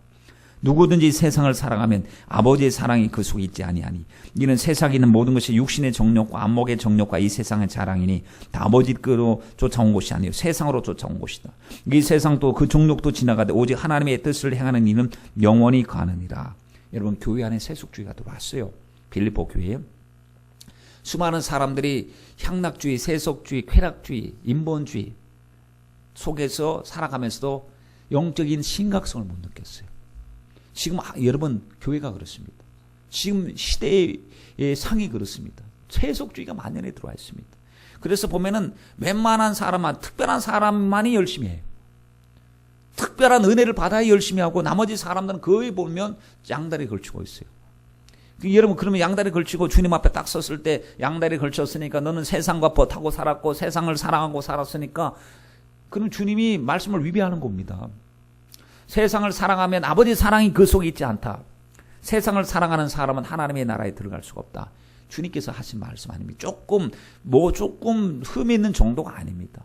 누구든지 세상을 사랑하면 아버지의 사랑이 그 속에 있지 아니하니 이는 세상에 있는 모든 것이 육신의 정욕과 안목의 정욕과 이 세상의 자랑이니 다 아버지께로 쫓아온 것이 아니요 세상으로 쫓아온 것이다. 이 세상도 그 정욕도 지나가되 오직 하나님의 뜻을 행하는 이는 영원히 가느니라. 여러분, 교회 안에 세속주의가 들어왔어요. 빌립보 교회에 수많은 사람들이 향락주의, 세속주의, 쾌락주의, 인본주의 속에서 살아가면서도 영적인 심각성을 못 느꼈어요. 지금 여러분, 교회가 그렇습니다. 지금 시대의 상이 그렇습니다. 세속주의가 만연해 들어와 있습니다. 그래서 보면은 웬만한 사람만, 특별한 사람만이 열심히 해요. 특별한 은혜를 받아야 열심히 하고 나머지 사람들은 거의 보면 양다리 걸치고 있어요. 여러분 그러면 양다리 걸치고 주님 앞에 딱 섰을 때 양다리 걸쳤으니까 너는 세상과 벗하고 살았고 세상을 사랑하고 살았으니까 그럼 주님이 말씀을 위배하는 겁니다. 세상을 사랑하면 아버지 사랑이 그 속에 있지 않다. 세상을 사랑하는 사람은 하나님의 나라에 들어갈 수가 없다. 주님께서 하신 말씀 아닙니까? 조금 흠이 있는 정도가 아닙니다.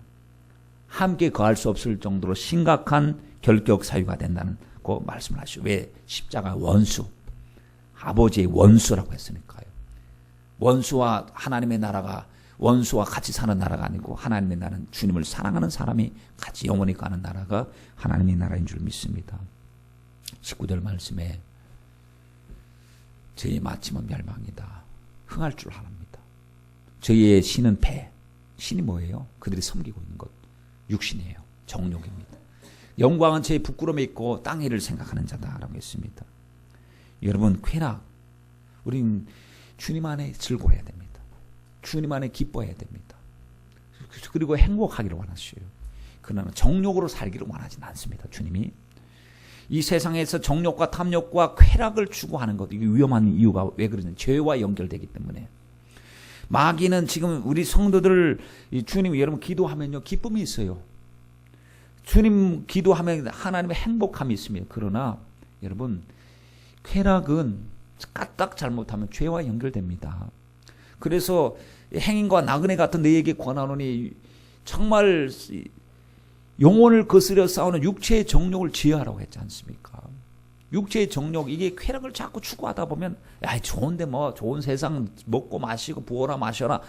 함께 거할 수 없을 정도로 심각한 결격 사유가 된다는 그 말씀을 하시고, 왜? 십자가 원수, 아버지의 원수라고 했으니까요. 원수와 하나님의 나라가, 원수와 같이 사는 나라가 아니고 하나님의 나라는 주님을 사랑하는 사람이 같이 영원히 가는 나라가 하나님의 나라인 줄 믿습니다. 19절 말씀에 저희의 마침은 멸망이다. 흥할 줄 아랍니다. 저희의 신은 배. 신이 뭐예요? 그들이 섬기고 있는 것. 육신이에요. 정욕입니다. 영광은 제 부끄러움에 있고 땅 일을 생각하는 자다라고 했습니다. 여러분, 쾌락, 우린 주님 안에 즐거워해야 됩니다. 주님 안에 기뻐해야 됩니다. 그리고 행복하기를 원하셔요. 그러나 정욕으로 살기를 원하지는 않습니다. 주님이 이 세상에서 정욕과 탐욕과 쾌락을 추구하는 것, 이게 위험한 이유가 왜 그러냐? 죄와 연결되기 때문에. 마귀는 지금 우리 성도들, 주님, 여러분 기도하면요 기쁨이 있어요. 주님 기도하면 하나님의 행복함이 있습니다. 그러나 여러분, 쾌락은 까딱 잘못하면 죄와 연결됩니다. 그래서 행인과 나그네 같은 너희에게 권하노니 정말 영혼을 거스려 싸우는 육체의 정욕을 지혜하라고 했지 않습니까? 육체의 정욕, 이게 쾌락을 자꾸 추구하다 보면, 야, 좋은데 뭐 좋은 세상 먹고 마시고 부어라 마셔라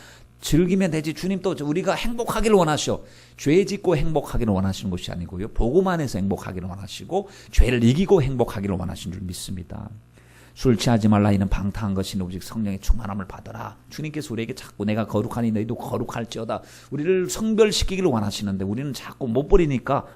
즐기면 되지. 주님 또 우리가 행복하기를 원하셔. 죄 짓고 행복하기를 원하시는 것이 아니고요, 복음 안에서 행복하기를 원하시고 죄를 이기고 행복하기를 원하신 줄 믿습니다. 술 취하지 말라. 이는 방탕한 것이니 오직 성령의 충만함을 받으라. 주님께서 우리에게 자꾸 내가 거룩하니 너희도 거룩할지어다. 우리를 성별시키기를 원하시는데 우리는 자꾸 못 버리니까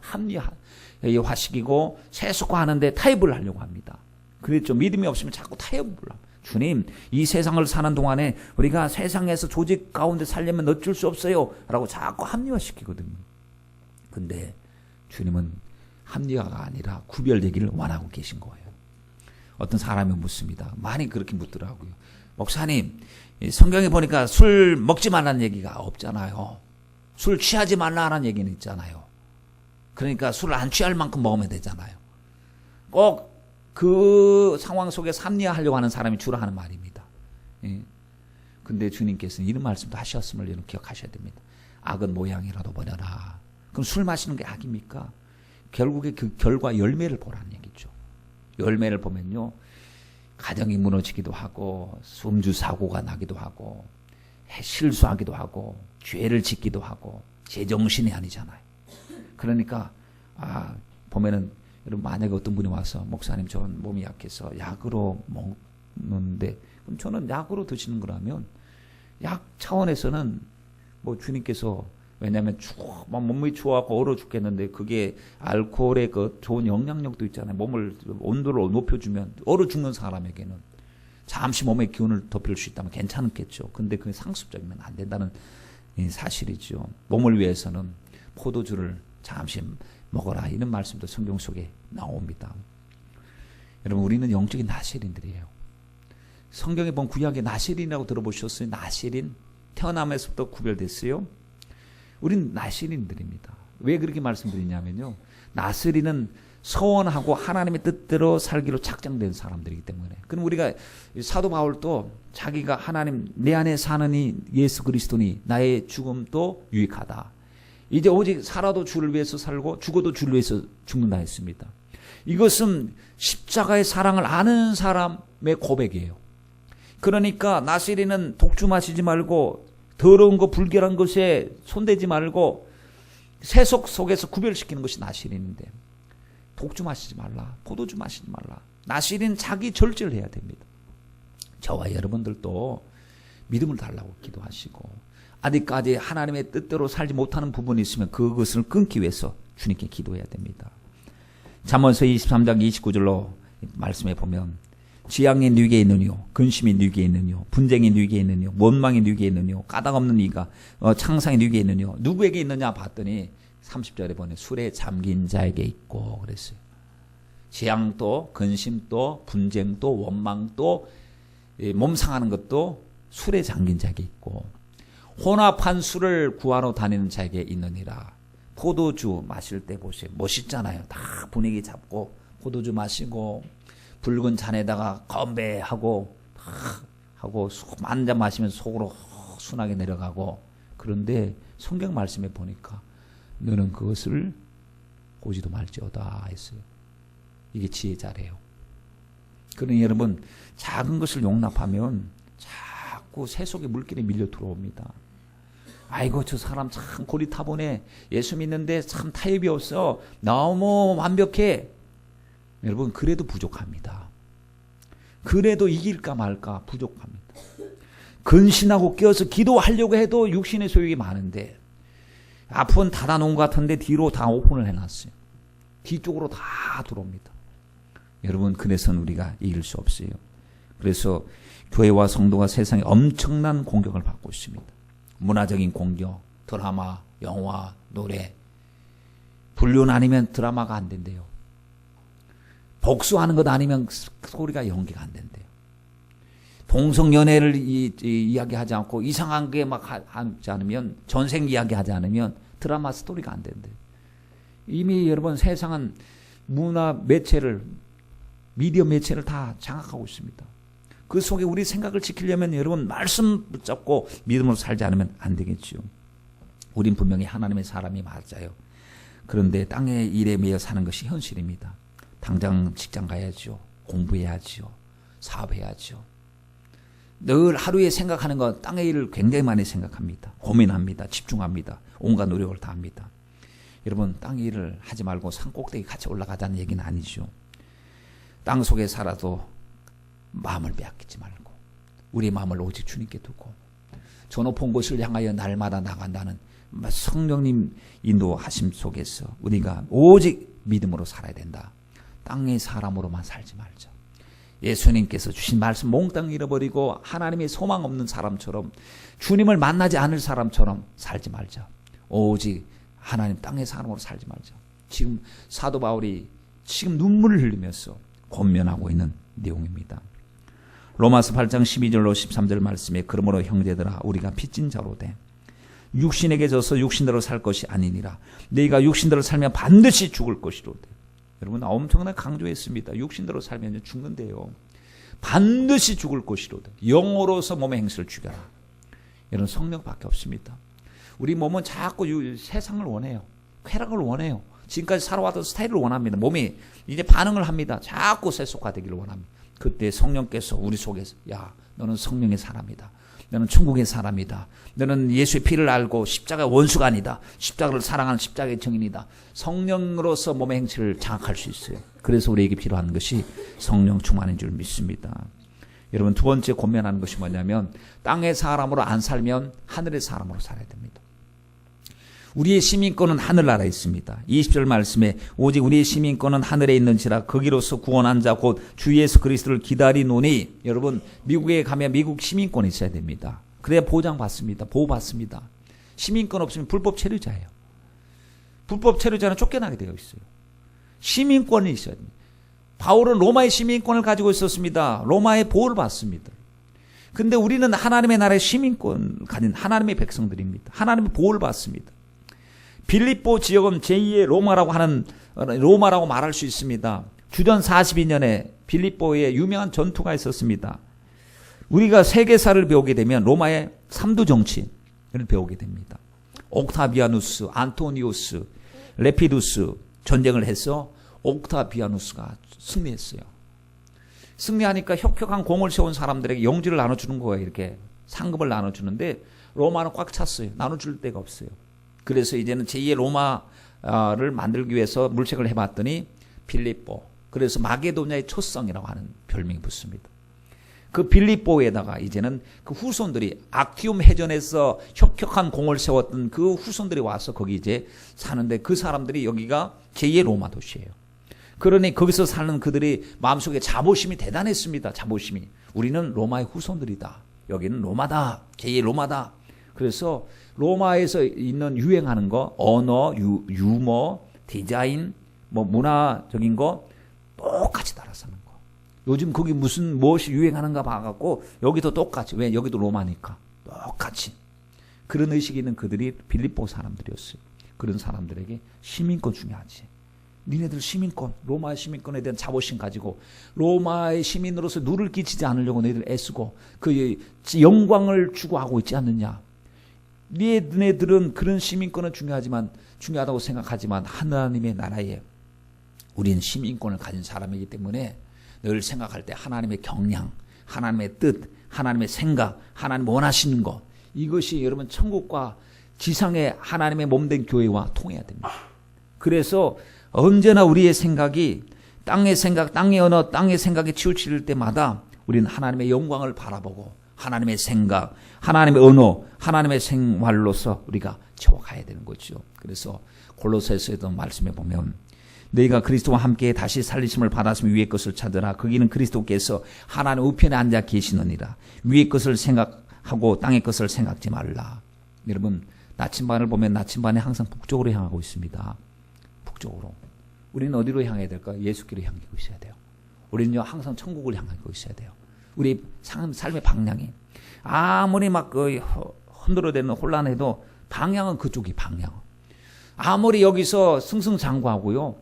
합리화시키고 세속화하는데 타협을 하려고 합니다. 그랬죠. 믿음이 없으면 자꾸 타협을 합니다. 주님, 이 세상을 사는 동안에 우리가 세상에서 조직 가운데 살려면 어쩔 수 없어요 라고 자꾸 합리화시키거든요. 근데 주님은 합리화가 아니라 구별되기를 원하고 계신 거예요. 어떤 사람이 묻습니다. 많이 그렇게 묻더라고요. 목사님, 성경에 보니까 술 먹지 말라는 얘기가 없잖아요. 술 취하지 말라는 얘기는 있잖아요. 그러니까 술을 안 취할 만큼 먹으면 되잖아요. 꼭 그 상황 속에서 합리화하려고 하는 사람이 주로 하는 말입니다. 근데 주님께서는 이런 말씀도 하셨음을 여러분 기억하셔야 됩니다. 악은 모양이라도 버려라. 그럼 술 마시는 게 악입니까? 결국에 그 결과 열매를 보라는 얘기죠. 열매를 보면요, 가정이 무너지기도 하고 음주 사고가 나기도 하고 실수하기도 하고 죄를 짓기도 하고 제정신이 아니잖아요. 그러니까 보면은 여러분, 만약에 어떤 분이 와서 목사님 저는 몸이 약해서 약으로 먹는데, 그럼 저는 약으로 드시는 거라면 약 차원에서는 뭐 주님께서, 왜냐하면 몸이 추워갖고 얼어 죽겠는데 그게 알코올의 그 좋은 영향력도 있잖아요. 몸을 온도를 높여주면 얼어 죽는 사람에게는 잠시 몸의 기운을 덮일 수 있다면 괜찮겠죠. 근데 그게 상습적이면 안 된다는 사실이죠. 몸을 위해서는 포도주를 잠시 먹어라, 이런 말씀도 성경 속에 나옵니다. 여러분, 우리는 영적인 나실인들이에요. 성경에 보면 구약의 나실인이라고 들어보셨어요? 나실인, 태어남에서부터 구별됐어요. 우린 나실인들입니다. 왜 그렇게 말씀드리냐면요, 나실인은 서원하고 하나님의 뜻대로 살기로 작정된 사람들이기 때문에. 그럼 우리가 사도 바울도 자기가 하나님 내 안에 사느니 예수 그리스도니 나의 죽음도 유익하다. 이제 오직 살아도 주를 위해서 살고 죽어도 주를 위해서 죽는다 했습니다. 이것은 십자가의 사랑을 아는 사람의 고백이에요. 그러니까 나실인은 독주 마시지 말고 더러운 거 불결한 것에 손대지 말고 세속 속에서 구별시키는 것이 나실인인데, 독주 마시지 말라, 포도주 마시지 말라. 나실인 자기 절제를 해야 됩니다. 저와 여러분들도 믿음을 달라고 기도하시고, 아직까지 하나님의 뜻대로 살지 못하는 부분이 있으면 그것을 끊기 위해서 주님께 기도해야 됩니다. 잠언서 23장 29절로 말씀해 보면, 지향이 누구에게 있느뇨, 근심이 누구에게 있느뇨, 분쟁이 누구에게 있느뇨, 원망이 누구에게 있느뇨, 까닭없는 이가 창상이 누구에게 있느뇨, 누구에게 있느냐 봤더니 30절에 보니 술에 잠긴 자에게 있고 그랬어요. 지향도 근심도 분쟁도 원망도 몸 상하는 것도 술에 잠긴 자에게 있고 혼합한 술을 구하러 다니는 자에게 있느니라. 포도주 마실 때 보세요. 멋있잖아요. 다 분위기 잡고 포도주 마시고 붉은 잔에다가 건배하고 하고 한 잔 마시면 속으로 순하게 내려가고. 그런데 성경 말씀에 보니까 너는 그것을 보지도 말지어다 했어요. 이게 지혜 자래요. 그러니 여러분 작은 것을 용납하면 자꾸 새 속에 물길에 밀려 들어옵니다. 아이고 저 사람 참 고리타분해. 예수 믿는데 참 타협이 없어. 너무 완벽해. 여러분 그래도 부족합니다. 그래도 이길까 말까 부족합니다. 근신하고 끼어서 기도하려고 해도 육신의 소욕이 많은데 앞은 닫아놓은 것 같은데 뒤로 다 오픈을 해놨어요. 뒤쪽으로 다 들어옵니다. 여러분 그래서는 우리가 이길 수 없어요. 그래서 교회와 성도가 세상에 엄청난 공격을 받고 있습니다. 문화적인 공격, 드라마, 영화, 노래. 불륜 아니면 드라마가 안 된대요. 복수하는 것 아니면 소리가 연기가 안 된대요. 동성연애를 이야기하지 않고 이상한 게 막 하지 않으면, 전생 이야기하지 않으면 드라마 스토리가 안 된대요. 이미 여러분 세상은 문화 매체를, 미디어 매체를 다 장악하고 있습니다. 그 속에 우리 생각을 지키려면 여러분 말씀 붙잡고 믿음으로 살지 않으면 안 되겠죠. 우린 분명히 하나님의 사람이 맞아요. 그런데 땅의 일에 매여 사는 것이 현실입니다. 당장 직장 가야죠. 공부해야죠. 사업해야죠. 늘 하루에 생각하는 건 땅의 일을 굉장히 많이 생각합니다. 고민합니다. 집중합니다. 온갖 노력을 다합니다. 여러분 땅의 일을 하지 말고 산 꼭대기 같이 올라가자는 얘기는 아니죠. 땅 속에 살아도 마음을 빼앗기지 말고 우리 마음을 오직 주님께 두고 저 높은 곳을 향하여 날마다 나간다는 성령님 인도하심 속에서 우리가 오직 믿음으로 살아야 된다. 땅의 사람으로만 살지 말자. 예수님께서 주신 말씀 몽땅 잃어버리고 하나님의 소망 없는 사람처럼 주님을 만나지 않을 사람처럼 살지 말자. 오직 하나님 땅의 사람으로 살지 말자. 지금 사도 바울이 지금 눈물을 흘리면서 권면하고 있는 내용입니다. 로마서 8장 12절로 13절 말씀에 그러므로 형제들아 우리가 빚진 자로 돼 육신에게 져서 육신대로 살 것이 아니니라. 너희가 육신대로 살면 반드시 죽을 것이로되. 여러분 엄청나게 강조했습니다. 육신대로 살면 죽는데요. 반드시 죽을 것이로되 영으로서 몸의 행실을 죽여라. 여러분 성령밖에 없습니다. 우리 몸은 자꾸 세상을 원해요. 쾌락을 원해요. 지금까지 살아왔던 스타일을 원합니다. 몸이 이제 반응을 합니다. 자꾸 세속화되기를 원합니다. 그때 성령께서 우리 속에서 야 너는 성령의 사람이다. 너는 천국의 사람이다. 너는 예수의 피를 알고 십자가 원수가 아니다. 십자가를 사랑하는 십자가의 증인이다. 성령으로서 몸의 행실을 장악할 수 있어요. 그래서 우리에게 필요한 것이 성령 충만인 줄 믿습니다. 여러분 두 번째 권면하는 것이 뭐냐면 땅의 사람으로 안 살면 하늘의 사람으로 살아야 됩니다. 우리의 시민권은 하늘나라에 있습니다. 20절 말씀에 오직 우리의 시민권은 하늘에 있는지라 거기로서 구원한 자 곧 주 예수 그리스도를 기다리노니. 여러분 미국에 가면 미국 시민권이 있어야 됩니다. 그래야 보장받습니다. 보호받습니다. 시민권 없으면 불법 체류자예요. 불법 체류자는 쫓겨나게 되어 있어요. 시민권이 있어야 됩니다. 바울은 로마의 시민권을 가지고 있었습니다. 로마의 보호를 받습니다. 근데 우리는 하나님의 나라의 시민권을 가진 하나님의 백성들입니다. 하나님의 보호를 받습니다. 빌립보 지역은 제2의 로마라고 말할 수 있습니다. 주전 42년에 빌립보에 유명한 전투가 있었습니다. 우리가 세계사를 배우게 되면 로마의 3두 정치를 배우게 됩니다. 옥타비아누스, 안토니우스, 레피두스 전쟁을 해서 옥타비아누스가 승리했어요. 승리하니까 혁혁한 공을 세운 사람들에게 영지를 나눠주는 거예요. 이렇게 상급을 나눠주는데 로마는 꽉 찼어요. 나눠줄 데가 없어요. 그래서 이제는 제2의 로마를 만들기 위해서 물색을 해봤더니 빌립보, 그래서 마게도냐의 초성이라고 하는 별명이 붙습니다. 그 빌립보에다가 이제는 그 후손들이 악티움 해전에서 혁혁한 공을 세웠던 그 후손들이 와서 거기 이제 사는데 그 사람들이 여기가 제2의 로마 도시예요. 그러니 거기서 사는 그들이 마음속에 자부심이 대단했습니다. 자부심이. 우리는 로마의 후손들이다. 여기는 로마다. 제2의 로마다. 그래서 로마에서 있는 유행하는 거, 언어, 유머, 디자인, 문화적인 거 똑같이 따라 사는 거. 요즘 거기 무엇이 유행하는가 봐갖고 여기도 똑같이. 왜? 여기도 로마니까. 똑같이. 그런 의식이 있는 그들이 빌립보 사람들이었어요. 그런 사람들에게 시민권 중요하지. 니네들 시민권, 로마의 시민권에 대한 자부심 가지고 로마의 시민으로서 누를 끼치지 않으려고 너희들 애쓰고 그 영광을 추구하고 있지 않느냐. 니네들은 그런 시민권은 중요하다고 생각하지만 하나님의 나라에 우리는 시민권을 가진 사람이기 때문에 늘 생각할 때 하나님의 경량, 하나님의 뜻, 하나님의 생각, 하나님 원하시는 것, 이것이 여러분 천국과 지상의 하나님의 몸된 교회와 통해야 됩니다. 그래서 언제나 우리의 생각이 땅의 생각, 땅의 언어, 땅의 생각에 치우칠 때마다 우리는 하나님의 영광을 바라보고 하나님의 생각, 하나님의 언어, 하나님의 생활로서 우리가 채워가야 되는 거죠. 그래서 골로새서에도 말씀해 보면 너희가 그리스도와 함께 다시 살리심을 받았으면 위의 것을 찾으라. 거기는 그리스도께서 하나님 우편에 앉아 계시느니라. 위의 것을 생각하고 땅의 것을 생각지 말라. 여러분, 나침반을 보면 나침반이 항상 북쪽으로 향하고 있습니다. 북쪽으로. 우리는 어디로 향해야 될까? 예수께로 향하고 있어야 돼요. 우리는요 항상 천국을 향하고 있어야 돼요. 우리 삶의 방향이 아무리 막 흔들어대는 혼란해도 방향은 그쪽이 방향. 아무리 여기서 승승장구하고요,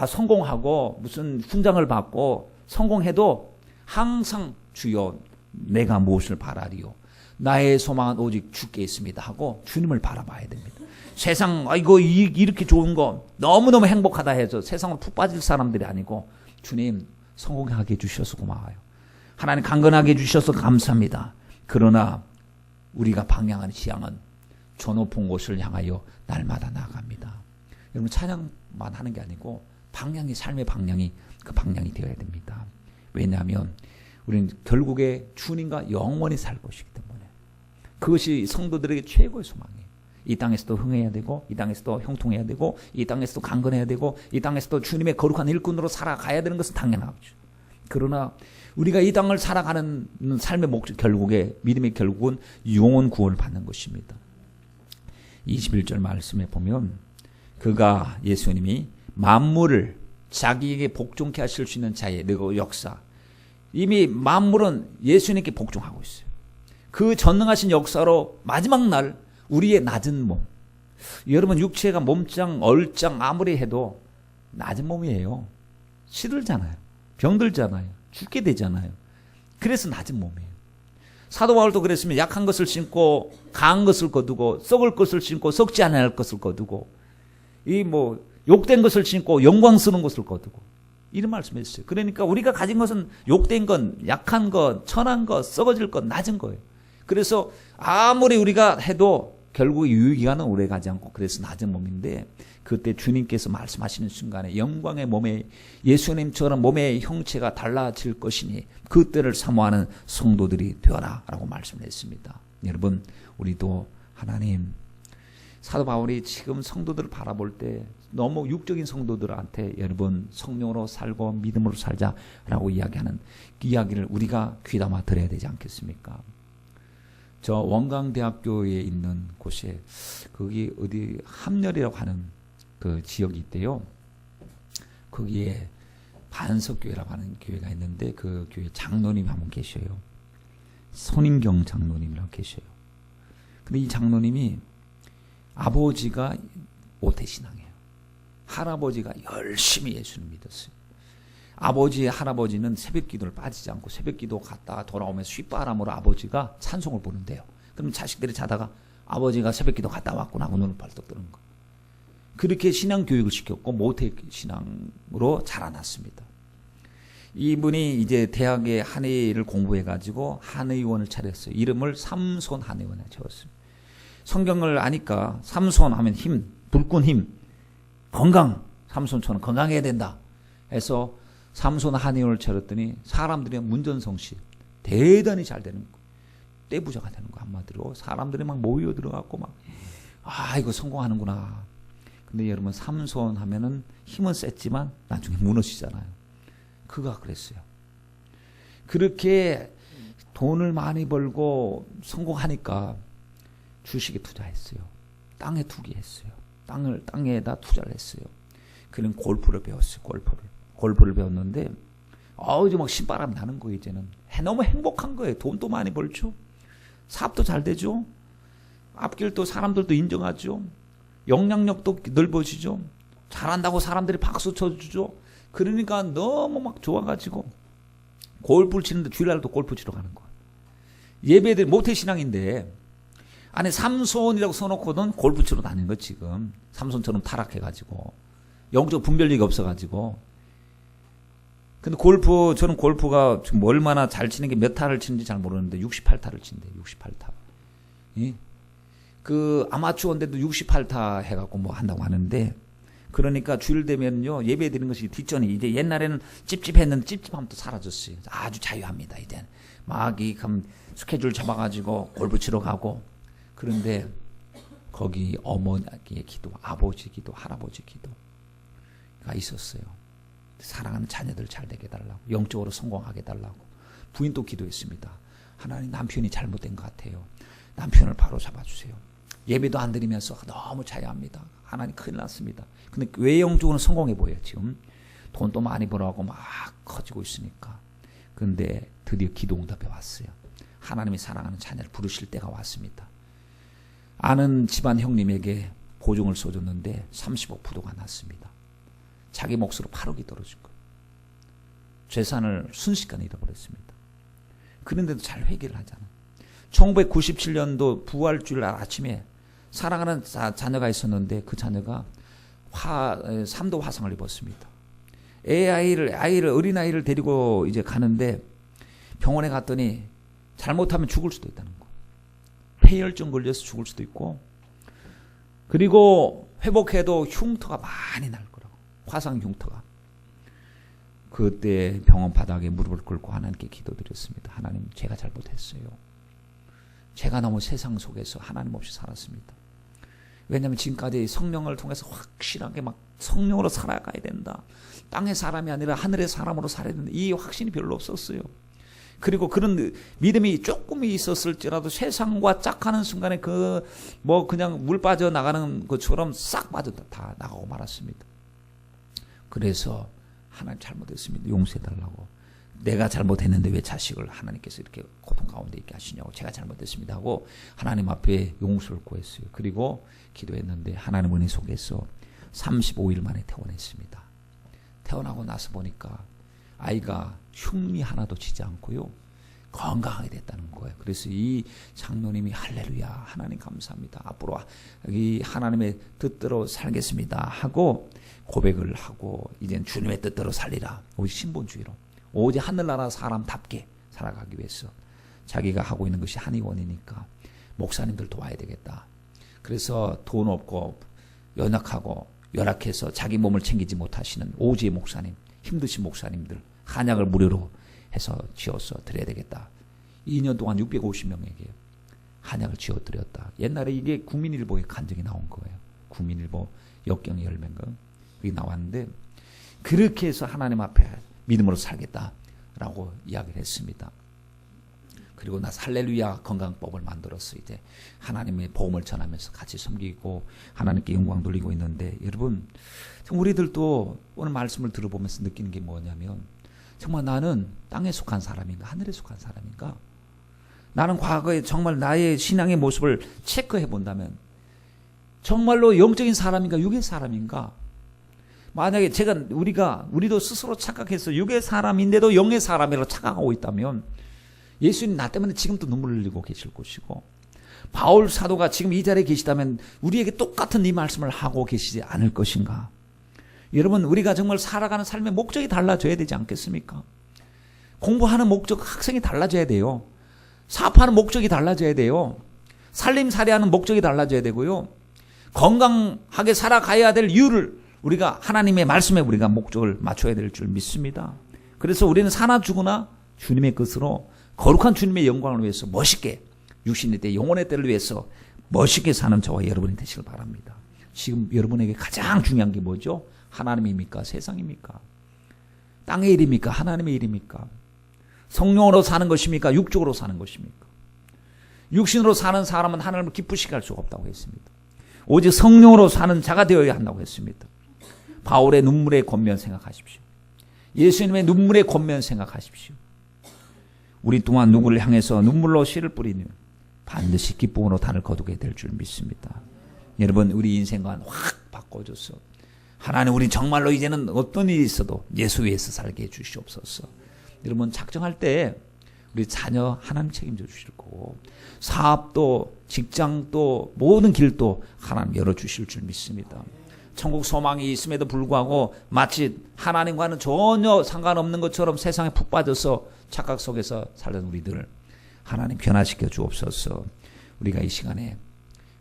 성공하고 무슨 훈장을 받고 성공해도 항상 주여 내가 무엇을 바라리요? 나의 소망은 오직 주께 있습니다 하고 주님을 바라봐야 됩니다. 세상 이거 이렇게 좋은 거 너무너무 행복하다 해서 세상으로 푹 빠질 사람들이 아니고 주님 성공하게 해주셔서 고마워요. 하나님 강건하게 해주셔서 감사합니다. 그러나 우리가 방향하는 지향은 저 높은 곳을 향하여 날마다 나아갑니다. 여러분 찬양만 하는 게 아니고 방향이 삶의 방향이 그 방향이 되어야 됩니다. 왜냐하면 우리는 결국에 주님과 영원히 살 것이기 때문에 그것이 성도들에게 최고의 소망이에요. 이 땅에서도 흥해야 되고 이 땅에서도 형통해야 되고 이 땅에서도 강건해야 되고 이 땅에서도 주님의 거룩한 일꾼으로 살아가야 되는 것은 당연하죠. 그러나 우리가 이 땅을 살아가는 삶의 목적 결국에 믿음의 결국은 영혼 구원을 받는 것입니다. 21절 말씀에 보면 그가 예수님이 만물을 자기에게 복종케 하실 수 있는 자의 그 역사, 이미 만물은 예수님께 복종하고 있어요. 그 전능하신 역사로 마지막 날 우리의 낮은 몸, 여러분 육체가 몸짱 얼짱 아무리 해도 낮은 몸이에요. 시들잖아요. 병들잖아요. 죽게 되잖아요. 그래서 낮은 몸이에요. 사도 바울도 그랬으면 약한 것을 신고 강한 것을 거두고 썩을 것을 신고 썩지 않을 것을 거두고 욕된 것을 신고 영광스러운 것을 거두고 이런 말씀했어요. 그러니까 우리가 가진 것은 욕된 건, 약한 것, 천한 것, 썩어질 것, 낮은 거예요. 그래서 아무리 우리가 해도 결국 유효기간은 오래 가지 않고 그래서 낮은 몸인데 그때 주님께서 말씀하시는 순간에 영광의 몸에 예수님처럼 몸의 형체가 달라질 것이니 그때를 사모하는 성도들이 되어라 라고 말씀을 했습니다. 여러분 우리도 하나님, 사도 바울이 지금 성도들을 바라볼 때 너무 육적인 성도들한테 여러분 성령으로 살고 믿음으로 살자라고 이야기하는 그 이야기를 우리가 귀담아 들어야 되지 않겠습니까? 저 원광대학교에 있는 곳에 거기 어디 함렬이라고 하는 그 지역이 있대요. 거기에 반석교회라고 하는 교회가 있는데 그 교회 장로님이 한 분 계셔요. 손인경 장로님이라고 계셔요. 근데 이 장로님이 아버지가 오태신앙이에요. 할아버지가 열심히 예수를 믿었어요. 아버지의 할아버지는 새벽기도를 빠지지 않고 새벽기도 갔다 돌아오면서 쉿바람으로 아버지가 찬송을 부른대요. 그럼 자식들이 자다가 아버지가 새벽기도 갔다 왔구나 하고 눈을 벌떡 뜨는 거예요. 그렇게 신앙교육을 시켰고 모태신앙으로 자라났습니다. 이분이 이제 대학에 한의를 공부해가지고 한의원을 차렸어요. 이름을 삼손 한의원에 지었어요. 성경을 아니까 삼손 하면 힘, 불끈 힘, 건강, 삼손처럼 건강해야 된다 해서 삼손 한의원을 차렸더니 사람들이 문전성시 대단히 잘 되는 거예요. 떼부자가 되는 거 한마디로 사람들이 막 모여 들어가고 막 이거 성공하는구나. 근데 여러분 삼손 하면은 힘은 셌지만 나중에 무너지잖아요. 그가 그랬어요. 그렇게 돈을 많이 벌고 성공하니까 주식에 투자했어요. 땅에 투기했어요. 땅에다 투자를 했어요. 그는 골프를 배웠어요. 골프를 배웠는데 이제 막 신바람 나는 거예요. 이제는 너무 행복한 거예요. 돈도 많이 벌죠. 사업도 잘 되죠. 앞길도 사람들도 인정하죠. 영향력도 넓어지죠. 잘한다고 사람들이 박수 쳐주죠. 그러니까 너무 막 좋아가지고 골프를 치는데 주일날도 골프 치러 가는 거예요. 예배들 모태신앙인데 안에 삼손이라고 써놓고는 골프 치러 다니는 거 지금. 삼손처럼 타락해가지고 영적 분별력이 없어가지고. 근데 저는 골프가 지금 얼마나 잘 치는 게 몇 타를 치는지 잘 모르는데 68타를 친대요. 68타. 예? 그 아마추어인데도 68타 해갖고 뭐 한다고 하는데, 그러니까 주일 되면요 예배 드리는 것이 뒷전이 이제 옛날에는 찝찝했는데 찝찝함도 사라졌어요. 아주 자유합니다. 이제 막 이 스케줄 잡아가지고 골프 치러 가고. 그런데 거기 어머니의 기도, 아버지 기도, 할아버지 기도가 있었어요. 사랑하는 자녀들 잘 되게 해달라고, 영적으로 성공하게 해달라고. 부인도 기도했습니다. 하나님, 남편이 잘못된 것 같아요. 남편을 바로 잡아주세요. 예배도 안 드리면서 너무 자유합니다. 하나님 큰일 났습니다. 근데 외형적으로는 성공해 보여요. 지금 돈도 많이 벌어가고 막 커지고 있으니까. 근데 드디어 기도 응답이 왔어요. 하나님이 사랑하는 자녀를 부르실 때가 왔습니다. 아는 집안 형님에게 보증을 써줬는데 30억 부도가 났습니다. 자기 몫으로 8억이 떨어진 거예요. 재산을 순식간에 잃어버렸습니다. 그런데도 잘 회개를 하잖아요. 1997년도 부활주일 날 아침에 사랑하는 자녀가 있었는데 그 자녀가 3도 화상을 입었습니다. 어린아이를 데리고 이제 가는데 병원에 갔더니 잘못하면 죽을 수도 있다는 거. 폐혈증 걸려서 죽을 수도 있고, 그리고 회복해도 흉터가 많이 날 거라고. 화상 흉터가. 그때 병원 바닥에 무릎을 꿇고 하나님께 기도드렸습니다. 하나님, 제가 잘못했어요. 제가 너무 세상 속에서 하나님 없이 살았습니다. 왜냐하면 지금까지 성령을 통해서 확실하게 막 성령으로 살아가야 된다. 땅의 사람이 아니라 하늘의 사람으로 살아야 된다. 이 확신이 별로 없었어요. 그리고 그런 믿음이 조금 있었을지라도 세상과 짝하는 순간에 그냥 물 빠져나가는 것처럼 싹 다 나가고 말았습니다. 그래서 하나님 잘못했습니다. 용서해달라고. 내가 잘못했는데 왜 자식을 하나님께서 이렇게 고통 가운데 있게 하시냐고. 제가 잘못했습니다 하고 하나님 앞에 용서를 구했어요. 그리고 기도했는데 하나님 은혜 속에서 35일 만에 퇴원했습니다. 태어나고 나서 보니까 아이가 흉이 하나도 지지 않고요, 건강하게 됐다는 거예요. 그래서 이 장로님이 할렐루야, 하나님 감사합니다, 앞으로 이 하나님의 뜻대로 살겠습니다 하고 고백을 하고, 이젠 주님의 뜻대로 살리라, 오직 신본주의로, 오직 하늘나라 사람답게 살아가기 위해서 자기가 하고 있는 것이 한의원이니까 목사님들 도와야 되겠다. 그래서 돈 없고 연약하고 열악해서 자기 몸을 챙기지 못하시는 오지의 목사님, 힘드신 목사님들 한약을 무료로 해서 지어서 드려야 되겠다. 2년 동안 650명에게 한약을 지어드렸다. 옛날에 이게 국민일보에 간증이 나온 거예요. 국민일보 역경의 열매인가 그게 나왔는데, 그렇게 해서 하나님 앞에 믿음으로 살겠다라고 이야기를 했습니다. 그리고 나서 할렐루야 건강법을 만들어서 이제 하나님의 복음을 전하면서 같이 섬기고 하나님께 영광 돌리고 있는데, 여러분 우리들도 오늘 말씀을 들어보면서 느끼는 게 뭐냐면, 정말 나는 땅에 속한 사람인가 하늘에 속한 사람인가? 나는 과거에 정말 나의 신앙의 모습을 체크해 본다면 정말로 영적인 사람인가 육의 사람인가? 만약에 우리도 스스로 착각해서 육의 사람인데도 영의 사람이라고 착각하고 있다면 예수님 나 때문에 지금도 눈물을 흘리고 계실 것이고, 바울 사도가 지금 이 자리에 계시다면 우리에게 똑같은 이 말씀을 하고 계시지 않을 것인가? 여러분, 우리가 정말 살아가는 삶의 목적이 달라져야 되지 않겠습니까? 공부하는 목적, 학생이 달라져야 돼요. 사업하는 목적이 달라져야 돼요. 살림살이하는 목적이 달라져야 되고요. 건강하게 살아가야 될 이유를 우리가 하나님의 말씀에 우리가 목적을 맞춰야 될 줄 믿습니다. 그래서 우리는 사나 죽으나 주님의 것으로 거룩한 주님의 영광을 위해서 멋있게, 육신의 때 영혼의 때를 위해서 멋있게 사는 저와 여러분이 되시길 바랍니다. 지금 여러분에게 가장 중요한 게 뭐죠? 하나님입니까? 세상입니까? 땅의 일입니까? 하나님의 일입니까? 성령으로 사는 것입니까? 육적으로 사는 것입니까? 육신으로 사는 사람은 하나님을 기쁘시게 할 수가 없다고 했습니다. 오직 성령으로 사는 자가 되어야 한다고 했습니다. 바울의 눈물의 권면 생각하십시오. 예수님의 눈물의 권면 생각하십시오. 우리 또한 누구를 향해서 눈물로 씨를 뿌리면 반드시 기쁨으로 단을 거두게 될 줄 믿습니다. 여러분, 우리 인생관 확 바꿔줘서 하나님, 우리 정말로 이제는 어떤 일이 있어도 예수 위에서 살게 해주시옵소서. 여러분, 작정할 때 우리 자녀 하나님 책임져 주실 거고, 사업도 직장도 모든 길도 하나님 열어주실 줄 믿습니다. 천국 소망이 있음에도 불구하고 마치 하나님과는 전혀 상관없는 것처럼 세상에 푹 빠져서 착각 속에서 살던 우리들을 하나님 변화시켜 주옵소서. 우리가 이 시간에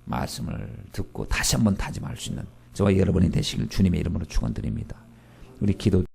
말씀을 듣고 다시 한번 다짐할 수 있는 저와 여러분이 되시길 주님의 이름으로 축원드립니다. 우리 기도